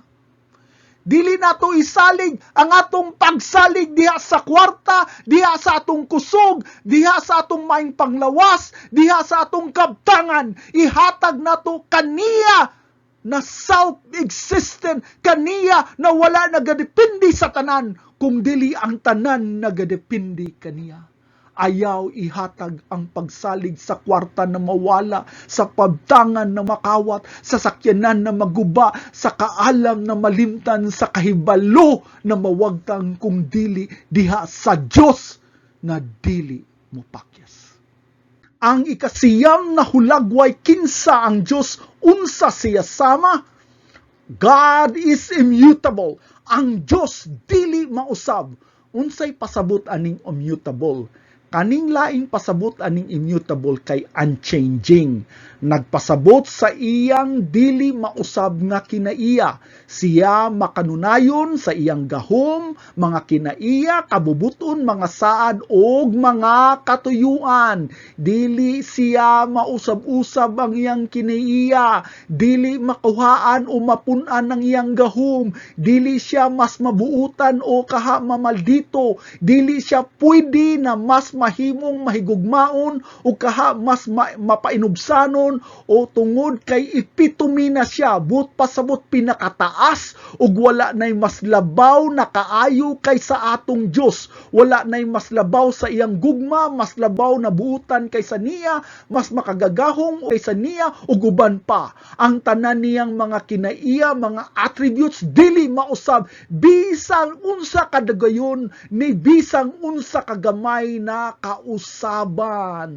[SPEAKER 1] Dili nato isalig ang atong pagsalig diha sa kwarta, diha sa atong kusog, diha sa atong maing panglawas, diha sa atong kabtangan. Ihatag nato kaniya na self-existent, kaniya na wala nagadepende sa tanan, kung dili ang tanan nagadepende kaniya. Ayaw ihatag ang pagsalig sa kwarta na mawala, sa pabtangan na makawat, sa sakyanan na maguba, sa kaalam na malimtan, sa kahibalo na mawagtang kung dili diha sa Diyos na dili mo pakyas. Ang ikasiyam na hulagway kinsa ang Diyos, unsa siya sama? God is immutable. Ang Diyos dili mausab. Unsay pasabot aning immutable? Kaning laing pasabot aning immutable kay unchanging. Nagpasabot sa iyang dili mausab nga kinaiya. Siya makanunayon sa iyang gahom, mga kinaiya, kabubuton, mga saad, og mga katuyuan. Dili siya mausab-usab ang iyang kinaiya. Dili makuhaan o mapunan ang iyang gahom. Dili siya mas mabuutan o kaha mamaldito. Dili siya pwede na mas mahimong mahigugmaon o kaha mas mapainubsanon o tungod kay epitome na siya, but pasabot pinakataas ug wala nay mas labaw na kaayo kay sa atong Dios. Wala nay mas labaw sa iyang gugma, mas labaw na buutan kaysa niya, mas makagagahong kaysa niya ug uban pa. Ang tanan niyang mga kinaiya, mga attributes dili mausab bisang unsa kadagayon ni bisang unsa kagamay na kausaban.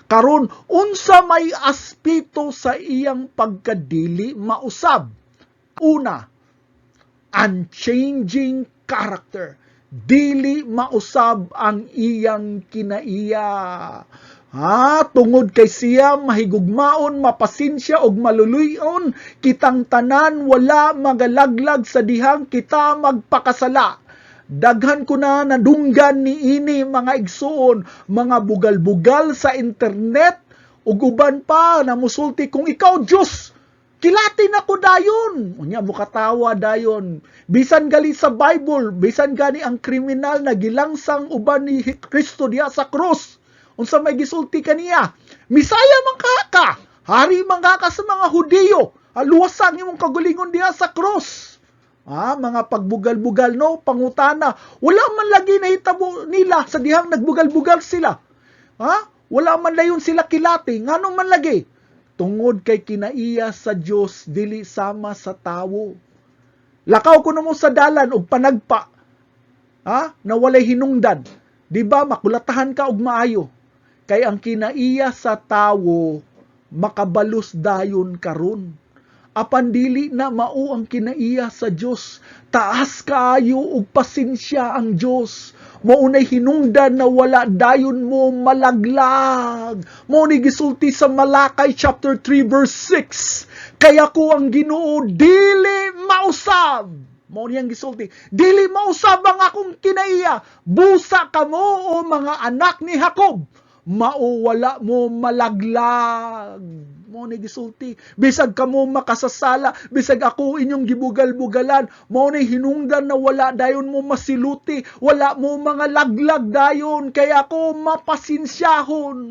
[SPEAKER 1] Karon unsa may aspeto sa iyang pagkadili mausab? Una, unchanging character. Dili mausab ang iyang kinaiya. Tungod kay siya mahigugmaon, mapasinsya og maluluyon, kitang tanan wala magalaglag sa dihang kita magpakasala. Daghan ko na nadunggan ni ini mga igsoon, mga bugal-bugal sa internet, ug uban pa na musulti kung ikaw Diyos, kilatin ako dayon. Unya mo katawa dayon. Bisan gali sa Bible, bisan gani ang kriminal na gilangsang uban ni Kristo diha sa krus. Unsa may gisulti kaniya? Misaya man ka, hari man ka sa mga Hudiyo. Luwasan imong kagulingon diha sa krus. Mga pagbugal-bugal no, pangutana. Wala man lagi nahitabo nila sa dihang nagbugal-bugal sila. Wala man layon sila kilati. Ngano man lagi? Tungod kay kinaiya sa Dios dili sama sa tawo. Lakaw ko mo sa dalan og panagpa. Na walay hinungdan. Di ba makulatahan ka og maayo? Kay ang kinaiya sa tawo makabalos dayon karon. Apan dili na mao ang kinaiya sa Dios. Taas kaayo og pasensya ang Dios. Maunay hinungdan na wala dayon mo malaglag. Mao ni gisulti sa Malakay chapter 3 verse 6. Kaya ko ang Ginoo dili mausab. Mao niyang gisulti. Dili mausab ang akong kinaiya. Busa kamo o mga anak ni Jacob. Mao wala mo malaglag. Mo ni gisulti, bisag kamo makasasala, bisag ako inyong gibugal-bugalan, mo ni hinungdan na wala dayon mo masiluti, wala mo mga laglag dayon, kaya ako mapasinsyahon.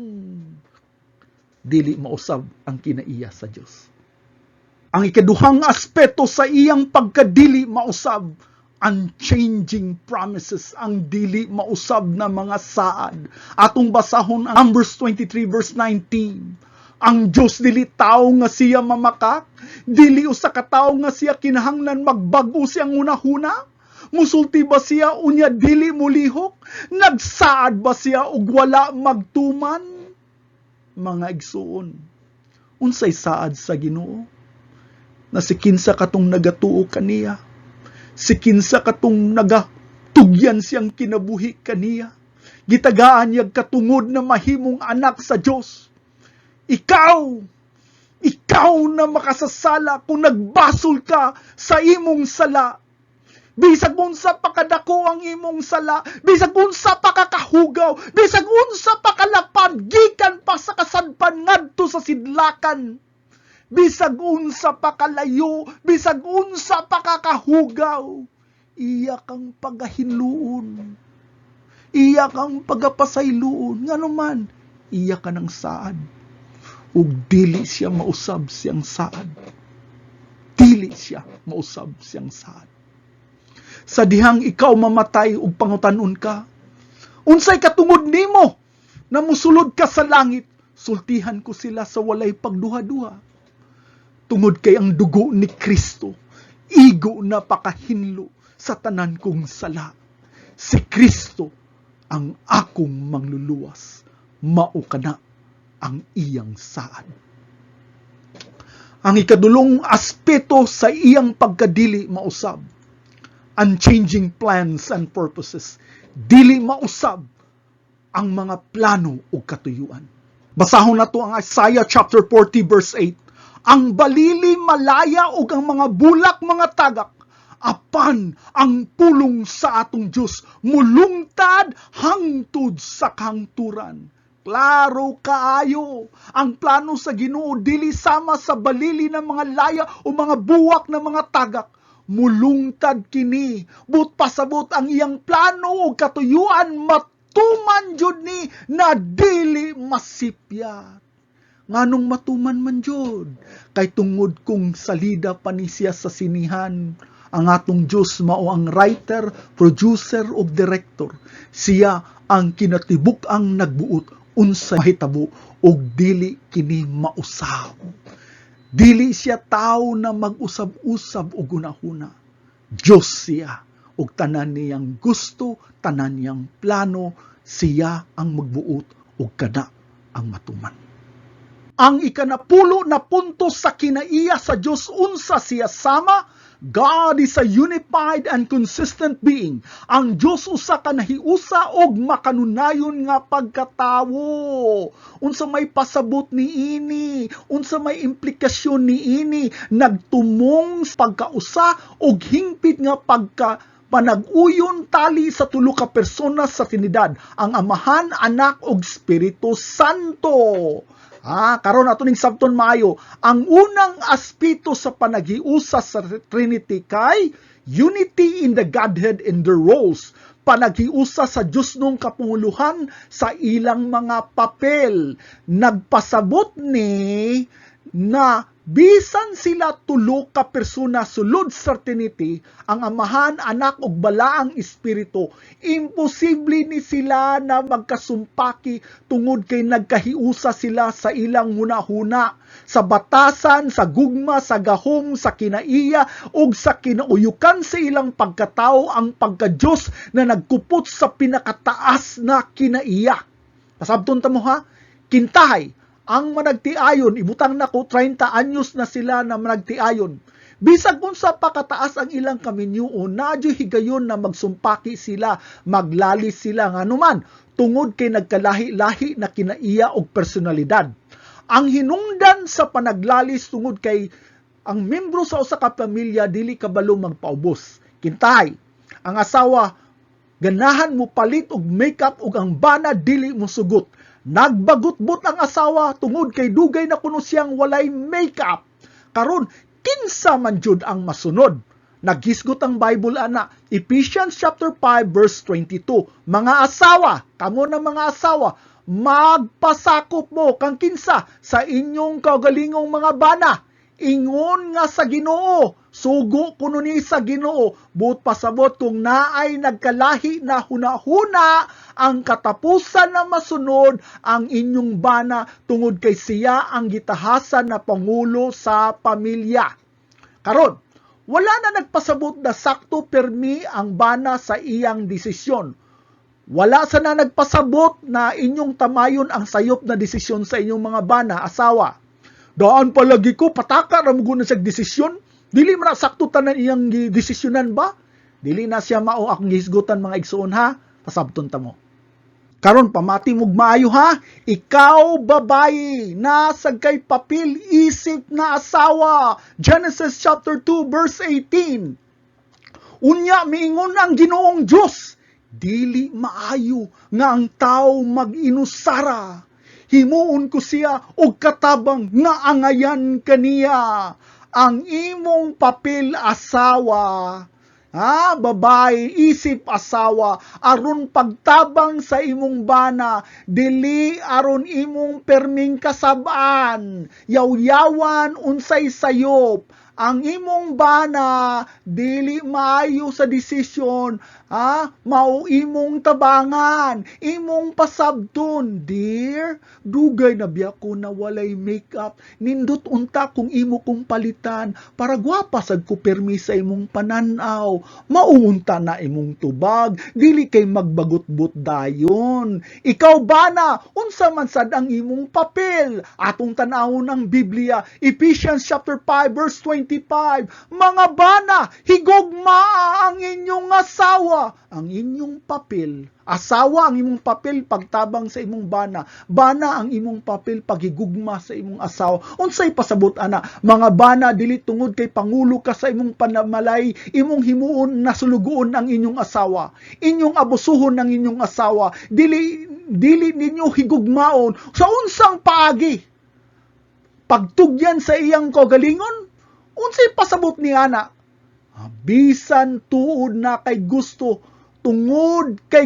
[SPEAKER 1] Dili mausab ang kinaiya sa Dios. Ang ikaduhang aspeto sa iyang pagkadili mausab, unchanging promises, ang dili mausab na mga saad. Atong basahon ang Numbers 23 verse 19. Ang Diyos dili tao nga siya mamakak, dili usa ka tao nga siya kinahanglan magbago siyang unahuna. Musulti ba siya unya dili mulihok? Nagsaad ba siya ug wala magtuman? mga igsuon. Unsay saad sa Ginoo? Na si kinsa katong nagatuo kaniya, si kinsa katong nagatugyan siyang kinabuhi kaniya, gitagaan niyag katungod na mahimong anak sa Dios. Ikaw na makasasala kung nagbasol ka sa imong sala. Bisag unsa pa kadako ang imong sala, bisag unsa pa kakahugaw, bisag unsa pa kalapad gikan pa sa kasadpan ngadto sa sidlakan. Bisag unsa pa kalayo, bisag unsa pa kakahugaw, iya kang pagahinluon. Iya kang pagapasayloon, nganuman iya ka ng saad. Ug dili siya mausab siyang saad. Dili siya mausab siyang saad. Sa dihang ikaw mamatay ug pangutanon ka, unsay katungod nimo na musulod ka sa langit? Sultihan ko sila sa walay pagduha-duha. Tungod kay ang dugo ni Kristo, igo na pakahinlo sa tanan kong sala. Si Kristo ang akong mangluluwas, mao kana ang iyang saad. Ang ikadulong aspeto sa iyang pagkadili mausab, unchanging plans and purposes. Dili mausab ang mga plano o katuyuan. Basahon nato ang Isaiah chapter 40 verse 8. Ang balili malaya ug ang mga bulak mga tagak, apan ang pulong sa atong Dios mulungtad hangtod sa kahangturan. Klaro kaayo, ang plano sa Ginoo dili sama sa balili ng mga laya o mga buwak ng mga tagak. Mulungtad kini, but pasabot ang iyang plano o katuyuan matuman jud ni na dili masipyat. Nganong matuman man jud? Kay tungod kung salida pa ni siya sa sinihan, ang atong Diyos mao ang writer, producer ug director. Siya ang kinatibuk ang nagbuot unsa mahitabo ug dili kini mausab. Dili siya tao na mag-usab-usab og hunahuna. Diyos siya ug tanan niyang gusto, tanan niyang plano, siya ang magbuot ug kada ang matuman. Ang ikanapulo na punto sa kinaiya sa Diyos unsa siya sama, God is a unified and consistent being. Ang Diyos usa ka nahiusa og makanunayon nga pagkatawo. Unsa may pasabot niini, unsa may implikasyon niini, nagtumong pagkausa og hingpit nga panag-uyon tali sa tulo ka persona sa Trinidad, ang Amahan, Anak ug Espiritu Santo. Karon ato ning sabton maayo, ang unang aspeto sa panaghiusa sa Trinity kay unity in the Godhead in their roles. Panaghiusa sa Diyos nung kapunguluhan sa ilang mga papel. Nagpasabot ni na bisan sila tulo ka persona sulod sa Trinity, ang Amahan, Anak ug Balaang Espiritu, imposible ni sila na magkasumpaki tungod kay nagkahiusa sila sa ilang hunahuna, sa batasan, sa gugma, sa gahom, sa kinaiya ug sa kinauyukan sa ilang pagkatao, ang pagka-Diyos na nagkupot sa pinakataas na kinaiya. Pasabton ta mo ha? Kintahay, ang managtiayon, ibutang nako 30 anyos na sila na managtiayon. Bisag unsa pa kataas ang ilang kaminyuon, nadyo higayon na magsumpaki sila, maglalis sila nganuman, tungod kay nagkalahi-lahi na kinaiya og personalidad. Ang hinungdan sa panaglalis tungod kay ang membro sa usa ka pamilya dili kabalo magpaubos. Kintay, ang asawa ganahan mo palit og makeup ug ang bana dili mo sugot. Nagbagot-bot ang asawa tungod kay dugay na kuno siyang walay makeup. Karon kinsa man jud ang masunod? Naghisgot ang Bible ana, Ephesians chapter 5 verse 22. Mga asawa, kamo na mga asawa, magpasakop mo kang kinsa sa inyong kaugalingong mga bana. Ingon nga sa Ginoo, sugo kuno ni sa Ginoo, but pasabot kung naay nagkalahi na hunahuna, ang katapusan na masunod ang inyong bana tungod kay siya ang gitahasan na pangulo sa pamilya. Karon, wala na nagpasabot na sakto permi ang bana sa iyang desisyon. Wala sa na nagpasabot na inyong tamayon ang sayop na desisyon sa inyong mga bana, asawa. Daan palagi ko, pataka na mo na siya desisyon. Dili man sakto tanan iyang desisyonan ba? Dili na siya mao akong gihisgutan mga igsoon ha. Pasabton ta mo. Karon pamati mog maayo ha. Ikaw babae na sagkay papel isip na asawa. Genesis chapter 2 verse 18. Unya miingon ang Ginoong Dios, dili maayo nga ang tao mag-inusara. Himuon ko siya og katabang nga angayan kaniya. Ang imong papel asawa, babae, isip asawa, aron pagtabang sa imong bana, dili aron imong perming kasab-an, yaw-yawan unsay sayop. Ang imong bana, dili maayo sa desisyon, mao imong tabangan, imong pasabton. Dear, dugay na biya ko na walay makeup, nindot unta kung imo kong palitan, para gwapa sad ko permi sa imong pananaw, mauunta na imong tubag, dili kay magbagot-but dayon. Ikaw bana, unsa man sad ang imong papel? Atong tan-awon ang Biblia, Ephesians chapter 5 verse 25, mga bana, higugma ang inyong asawa. Ang inyong papel, asawa ang imong papel pagtabang sa imong bana, bana ang imong papel paghigugma sa imong asawa. Unsay pasabot ana, mga bana, dili tungod kay pangulo ka sa imong panamalay, imong himuon na sulugoon ang inyong asawa, inyong abusuhon ang inyong asawa, dili ninyo higugmaon sa unsang paagi. Pagtugyan sa iyang kagalingon, unsay pasabot ni ana? Bisan tuod na kay gusto, tungod kay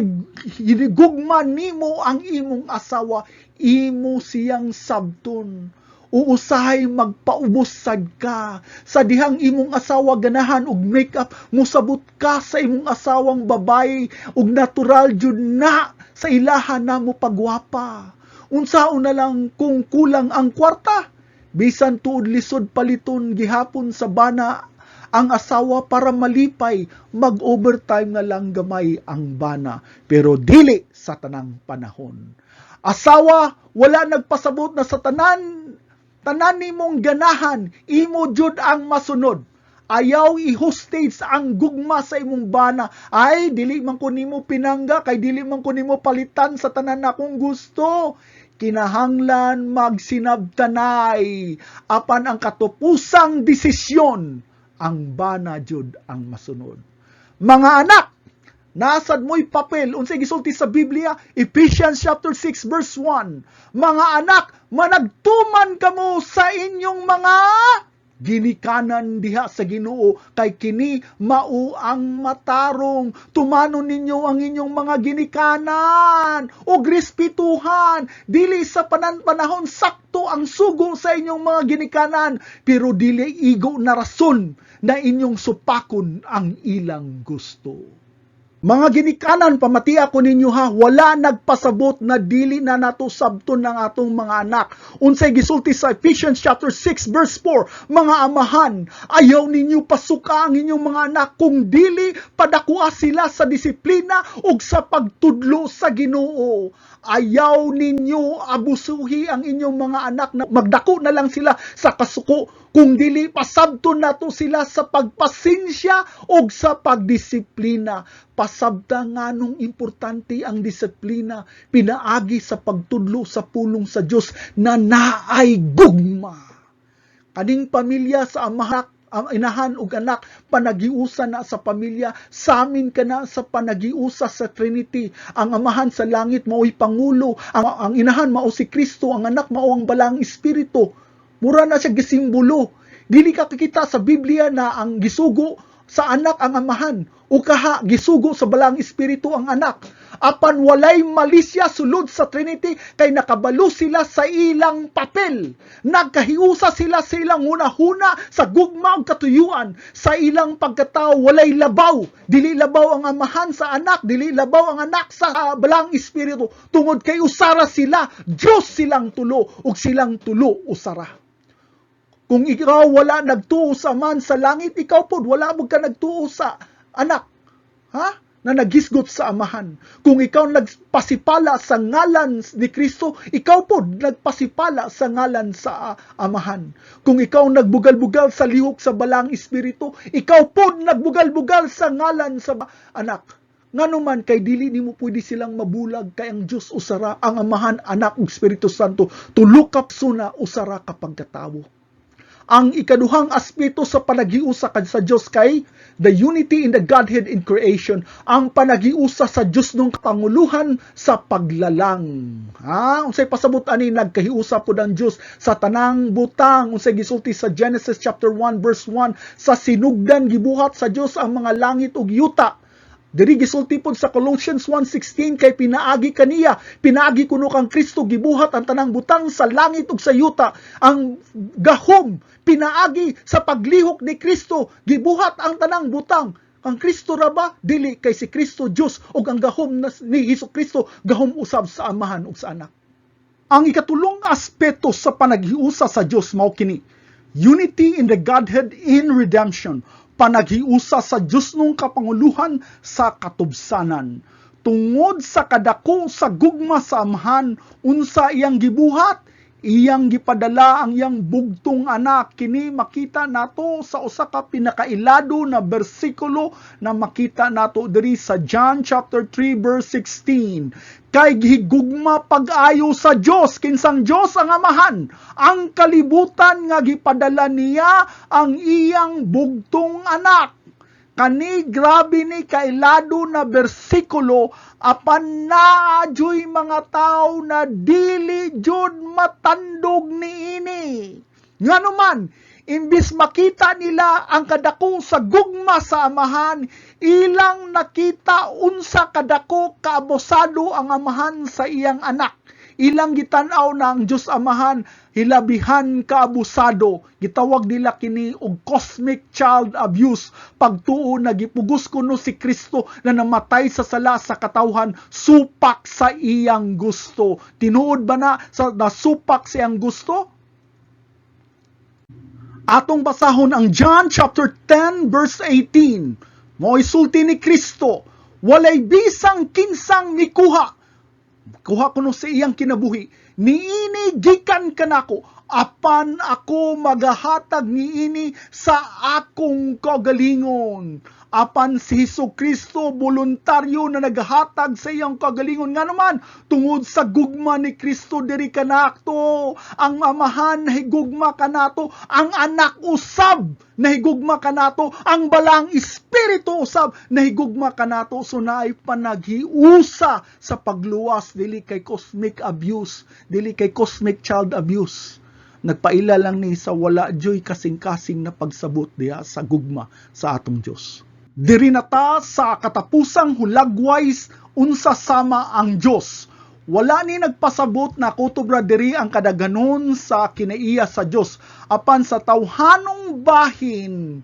[SPEAKER 1] hinigugma nimo ang imong asawa, imo siyang sabton. Uusahay magpaubos sad ka. Sa dihang imong asawa ganahan og makeup, musabot ka sa imong asawang babae og natural jud na sa ilahan na mo pagwapa. Unsaon na lang kung kulang ang kwarta? Bisan tuod lisod paliton gihapon sa bana ang asawa para malipay, mag-overtime na lang gamay ang bana, pero dili sa tanang panahon. Asawa, wala nagpasabot na sa tanan nimong ganahan, imo jud ang masunod. Ayaw i-hostage ang gugma sa imong bana. Ay, dili man ko nimo pinangga, kay dili man ko nimo palitan sa tanan akong gusto. Kinahanglan magsinabtanay, apan ang katupusang desisyon, ang bana jud ang masunod. Mga anak, nasad mo'y papel, unsay gisulti sa Biblia, Ephesians chapter 6 verse 1. Mga anak, managtuman kamo sa inyong mga ginikanan diha sa Ginoo, kay kini mao ang matarong. Tumanon ninyo ang inyong mga ginikanan ug respetuhan, dili sa panahon sakto ang sugo sa inyong mga ginikanan, pero dili igo na rason na inyong supakon ang ilang gusto. Mga ginikanan, pamatiya ko ninyo ha, wala nagpasabot na dili na nato sabton ng atong mga anak. Unsay gisulti sa Ephesians chapter 6 verse 4, mga amahan, ayaw ninyo pasuka ang inyong mga anak kung dili padakua sila sa disiplina ug sa pagtudlo sa Ginoo. Ayaw ninyo abusuhi ang inyong mga anak na magdako na lang sila sa kasuko, kung dili pasabton nato sila sa pagpasensya o sa pagdisiplina. Pasabta nga nung importante ang disiplina, pinaagi sa pagtudlo sa pulong sa Diyos na naay gugma. Kaning pamilya sa amahak, ang inahan ug anak, panagiusa na sa pamilya, samin ka na sa panagiusa sa Trinity. Ang amahan sa langit mao'y pangulo, ang inahan mao si Kristo, ang anak mao ang balang espiritu. Mura na siya gisimbolo. Dili ka kakita sa Biblia na ang gisugo sa anak ang amahan, o kaha gisugo sa balang espiritu ang anak. Apan walay malisya sulod sa Trinity, kay nakabalo sila sa ilang papel. Nagkahiusa sila sa ilang hunahuna sa gugma ug katuyuan. Sa ilang pagkatao walay labaw. Dili labaw ang amahan sa anak, dili labaw ang anak sa balang espiritu. Tungod kay usara sila, Dios silang tulo ug silang tulo usara. Kung ikaw wala nagtuo sa man sa langit, ikaw pod wala mo ka nagtuo sa anak. Ha? na naghisgot sa Amahan. Kung ikaw nagpasipala sa ngalan ni Kristo, ikaw po nagpasipala sa ngalan sa Amahan. Kung ikaw nagbugal-bugal sa lihok sa balang espiritu, ikaw po nagbugal-bugal sa ngalan sa anak. Nganuman kay dili nimo pwede silang mabulag kay ang Dios usara, ang Amahan, Anak ug Espiritu Santo tulukap suna usara ka pagkatawo. Ang ikaduhang aspeto sa panaghiusa sa Dios kay the unity in the Godhead in creation, ang panaghiusa sa Dios nung kapanguluhan sa paglalang. Unsay pasabot ani nagkahiusa pud ang Dios sa tanang butang, unsay gisulti sa Genesis chapter 1 verse 1, sa sinugdan gibuhat sa Dios ang mga langit ug yuta. Diri gisulti pod sa Colossians 1:16 kay pinaagi kaniya, pinaagi kuno kang Kristo gibuhat ang tanang butang sa langit ug sa yuta. Ang gahom pinaagi sa paglihok ni Kristo, gibuhat ang tanang butang. Ang Kristo ra ba? Dili, kay si Kristo Dios ug ang gahom ni Hesukristo gahom usab sa Amahan ug sa Anak. Ang ikatulong aspeto sa panaghiusa sa Dios mao kini: unity in the Godhead in redemption, panaghiusa sa Dios nung kapanguluhan sa katubsanan. Tungod sa kadako sa gugma sa Amahan, unsa iyang gibuhat, iyang gipadala ang iyang bugtong anak. Kini makita nato sa usa ka pinakailado na bersikulo na makita nato diri sa John chapter 3 verse 16. Kay gihigugma pag-ayo sa Dios, kinsang Dios ang Amahan, ang kalibutan nga gipadala niya ang iyang bugtong anak. Kani grabe ni kailado na bersikulo, apan naadyoy mga tao na dili jud matandog niini. Nganuman, imbis makita nila ang kadako sa gugma sa Amahan, ilang nakita unsa kadako kaabusado ang Amahan sa iyang anak. Ilang gitan-aw na ang Dios Amahan hilabihan kaabusado. Gitawag nila kini og cosmic child abuse. Pagtuo na gipugos kuno si Kristo na namatay sa sala sa katawhan, supak sa iyang gusto. Tinuod ba na sa nasupak sa iyang gusto? Atong basahon ang John chapter 10 verse 18. Mo'y sulti ni Kristo, walay bisang kinsang mikuha. Kuha kuno sa iyang kinabuhi. Niini gikan kanako, apan ako magahatag niini sa akong kagalingon. Apan si Hesukristo voluntaryo na naghatag sa iyang kagalingon. Nga naman, tungod sa gugma ni Kristo diri kanakto, ang Amahan nahigugma kanato, ang anak usab nahigugma kanato, ang balang espiritu usab nahigugma kanato. So naay panaghiusa sa pagluwas, dili kay cosmic abuse, dili kay cosmic child abuse. Nagpaila lang ni sa wala joy kasing-kasing na pagsabot diha sa gugma sa atong Dios. Diri na ta sa katapusang hulagways unsa sama ang Dios. Wala ni nagpasabot na kutob ra diri ang kadaganon sa kinaiya sa Dios. Apan sa tawhanong bahin,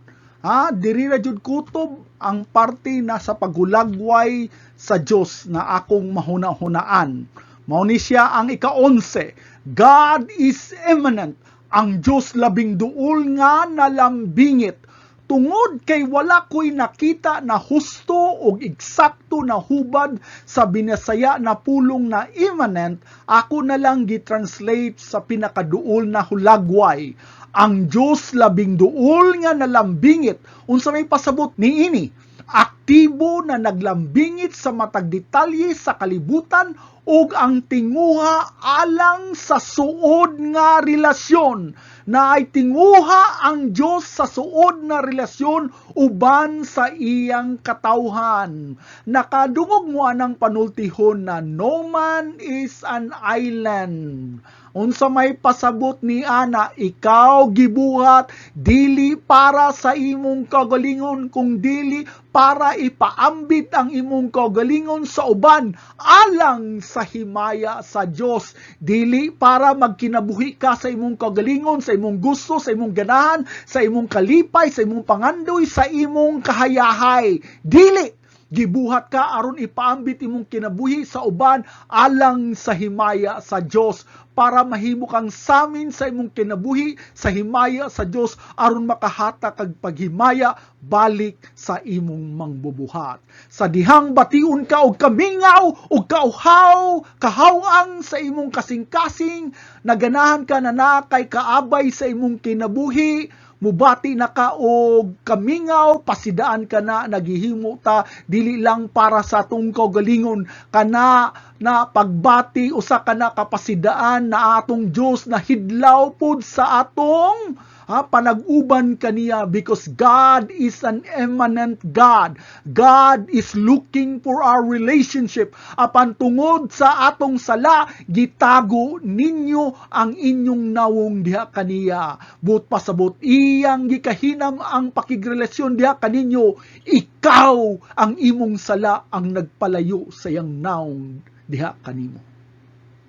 [SPEAKER 1] diri ra jud kutob ang parte na sa paghulagway sa Dios na akong mahuna-hunaan. Mao ni siya ang ika-11. God is immanent, ang Dios labing duol nga nalambingit. Tungod kay wala ko'y nakita na husto o eksakto na hubad sa binasaya na pulong na immanent, ako na lang gitranslate sa pinakaduol na hulagway. Ang Diyos labing duol nga nalambingit, unsa may pasabot niini, aktibo na naglambingit sa matag detalye sa kalibutan ug ang tinguha alang sa suod nga relasyon. Na ay tinguha ang Diyos sa suod na relasyon uban sa iyang katawhan. Nakadungog mo anang panultihon na no man is an island. Unsa may pasabot ni ana, ikaw gibuhat dili para sa imong kagalingon, kung dili para ipaambit ang imong kagalingon sa uban alang sa himaya sa Dios. Dili para magkinabuhi ka sa imong kagalingon, sa imong gusto, sa imong ganahan, sa imong kalipay, sa imong pangandoy, sa imong kahayahay. Dili. Gibuhat ka aron ipaambit imong kinabuhi sa uban alang sa himaya sa Dios, para mahimo kang samin sa imong kinabuhi sa himaya sa Dios aron makahata kag paghimaya balik sa imong mangbubuhat. Sa dihang bation ka og kamingaw og kauhaw, kahawang sa imong kasing-kasing, naganahan ka na kay kaabay sa imong kinabuhi, mubati na ka og kamingaw, pasidaan ka na, naghihimo ta dili lang para sa atong kaugalingon, kana na pagbati usa ka na kapasidaan na atong Dios na hidlaw pud sa atong panag-uban kaniya, because God is an immanent God. God is looking for our relationship. Apan tungod sa atong sala, gitago ninyo ang inyong nawong diha kaniya. But pasabot iyang gikahinam ang pakigrelasyon diha kaninyo, ikaw ang imong sala ang nagpalayo sa iyang nawong diha kanimo.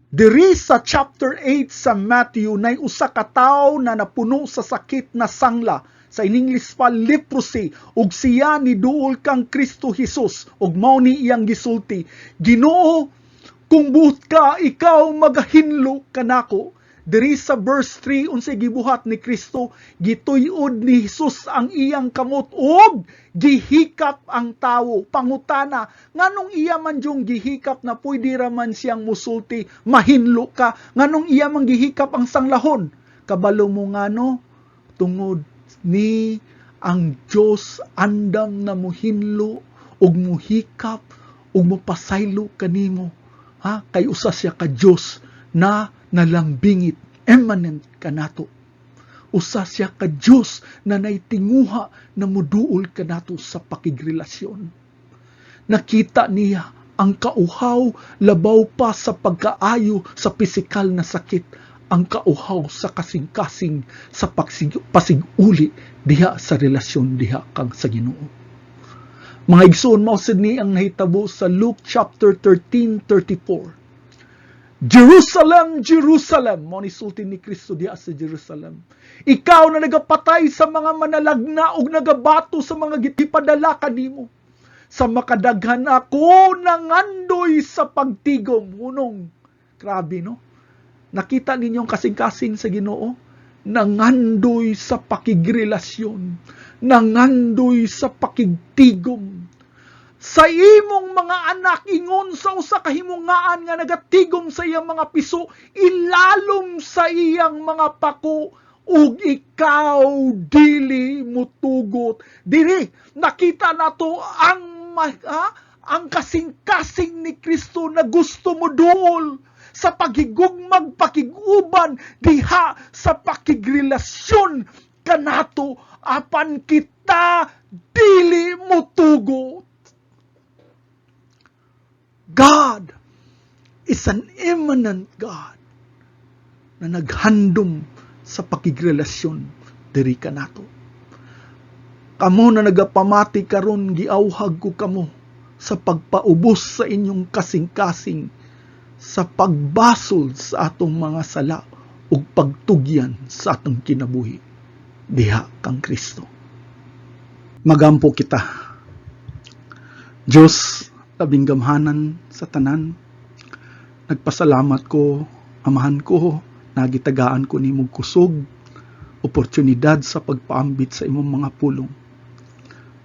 [SPEAKER 1] Diri sa chapter 8 sa Matthew, nay usa ka tawo na napuno sa sakit na sangla, sa in English pa leprosy, ug siya ni duol kang Kristo Jesus, ug mao ni iyang gisulti, Ginoo, kung buot ka, ikaw magahinlo kanako. Diri sa verse 3 unsay gibuhat ni Kristo, gituy-od ni Jesus ang iyang kamot ug gihikap ang tawo. Pangutana, nganong iya man yung gihikap na pwede raman siyang musulti, mahinlo ka, nganong iya man gihikap ang sanglahon? Kabalo mo ngano, tungod ni ang Dios andam na muhinlo ug muhikap ug mopasaylo kanimo. Kay usa siya ka Dios na nalangbingit, immanent kanato. Usa siya ka Dios na naitinguha na muduol kanato sa pakigrelasyon. Nakita niya ang kauhaw, labaw pa sa pagkaayo sa pisikal na sakit, ang kauhaw sa kasing-kasing sa pasiguli diha sa relasyon diha kang sa Ginoo. Mga igsoon, mao sad ni ang nahitabo sa Luke chapter 13:34. Jerusalem, Jerusalem, mo ni sulti ni Kristo diha sa Jerusalem. Ikaw na nagapatay sa mga manalagna ug nagabato sa mga gipadala kanimo. Sa makadaghan ako nangandoy sa pagtigom. Unong, grabe no? Nakita ninyong kasing-kasing sa Ginoo? Nangandoy sa pakigrelasyon. Nangandoy sa pakigtigom. Sa imong mga anak, ingon sa usa ka himungaan nga nagatigom sa iyang mga piso, ilalom sa iyang mga pako, ug ikaw dili mutugot. Diri nakita nato ang kasing-kasing ni Kristo na gusto mo duol sa paghigugmag, pakiguban diha sa pakigrelasyon kanato, apan kita dili mutugot. God is an immanent God na naghandom sa pakigrelasyon diri kanato. Kamo na nagapamati karon, giawhag ko kamo sa pagpaubos sa inyong kasing-kasing, sa pagbasol sa atong mga sala ug pagtugyan sa atong kinabuhi diha kang Kristo. Magampo kita. Diyos, labing gamhanan sa tanan, nagpasalamat ko, amahan ko, nagitagaan ko ni mong kusog, oportunidad sa pagpaambit sa imong mga pulong.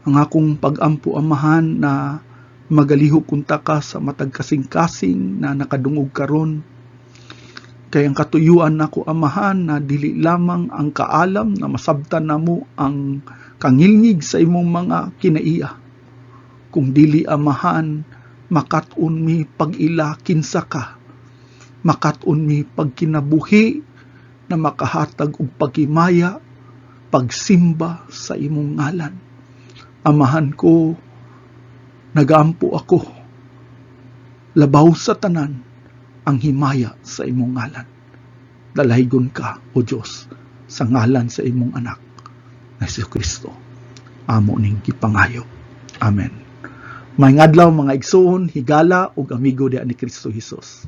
[SPEAKER 1] Ang akong pag-ampo, amahan, na magaliho kunta ka sa matag kasing-kasing na nakadungog karon. Kay ang katuyuan nako, amahan, na dili lamang ang kaalam na masabtan namo ang kangilngig sa imong mga kinaiya, kung dili, amahan, makatun mi pag-ila kinsa ka, makatun mi pagkinabuhi na makahatag og paghimaya, pagsimba sa imong ngalan. Amahan ko, nagampo ako, labaw sa tanan ang himaya sa imong ngalan. Dalaygon ka, O Diyos, sa ngalan sa imong anak na Hesus Kristo. Amo ning gipangayo. Amen. Maayong adlaw mga igsoon, higala ug amigo diha ni Kristo Jesus.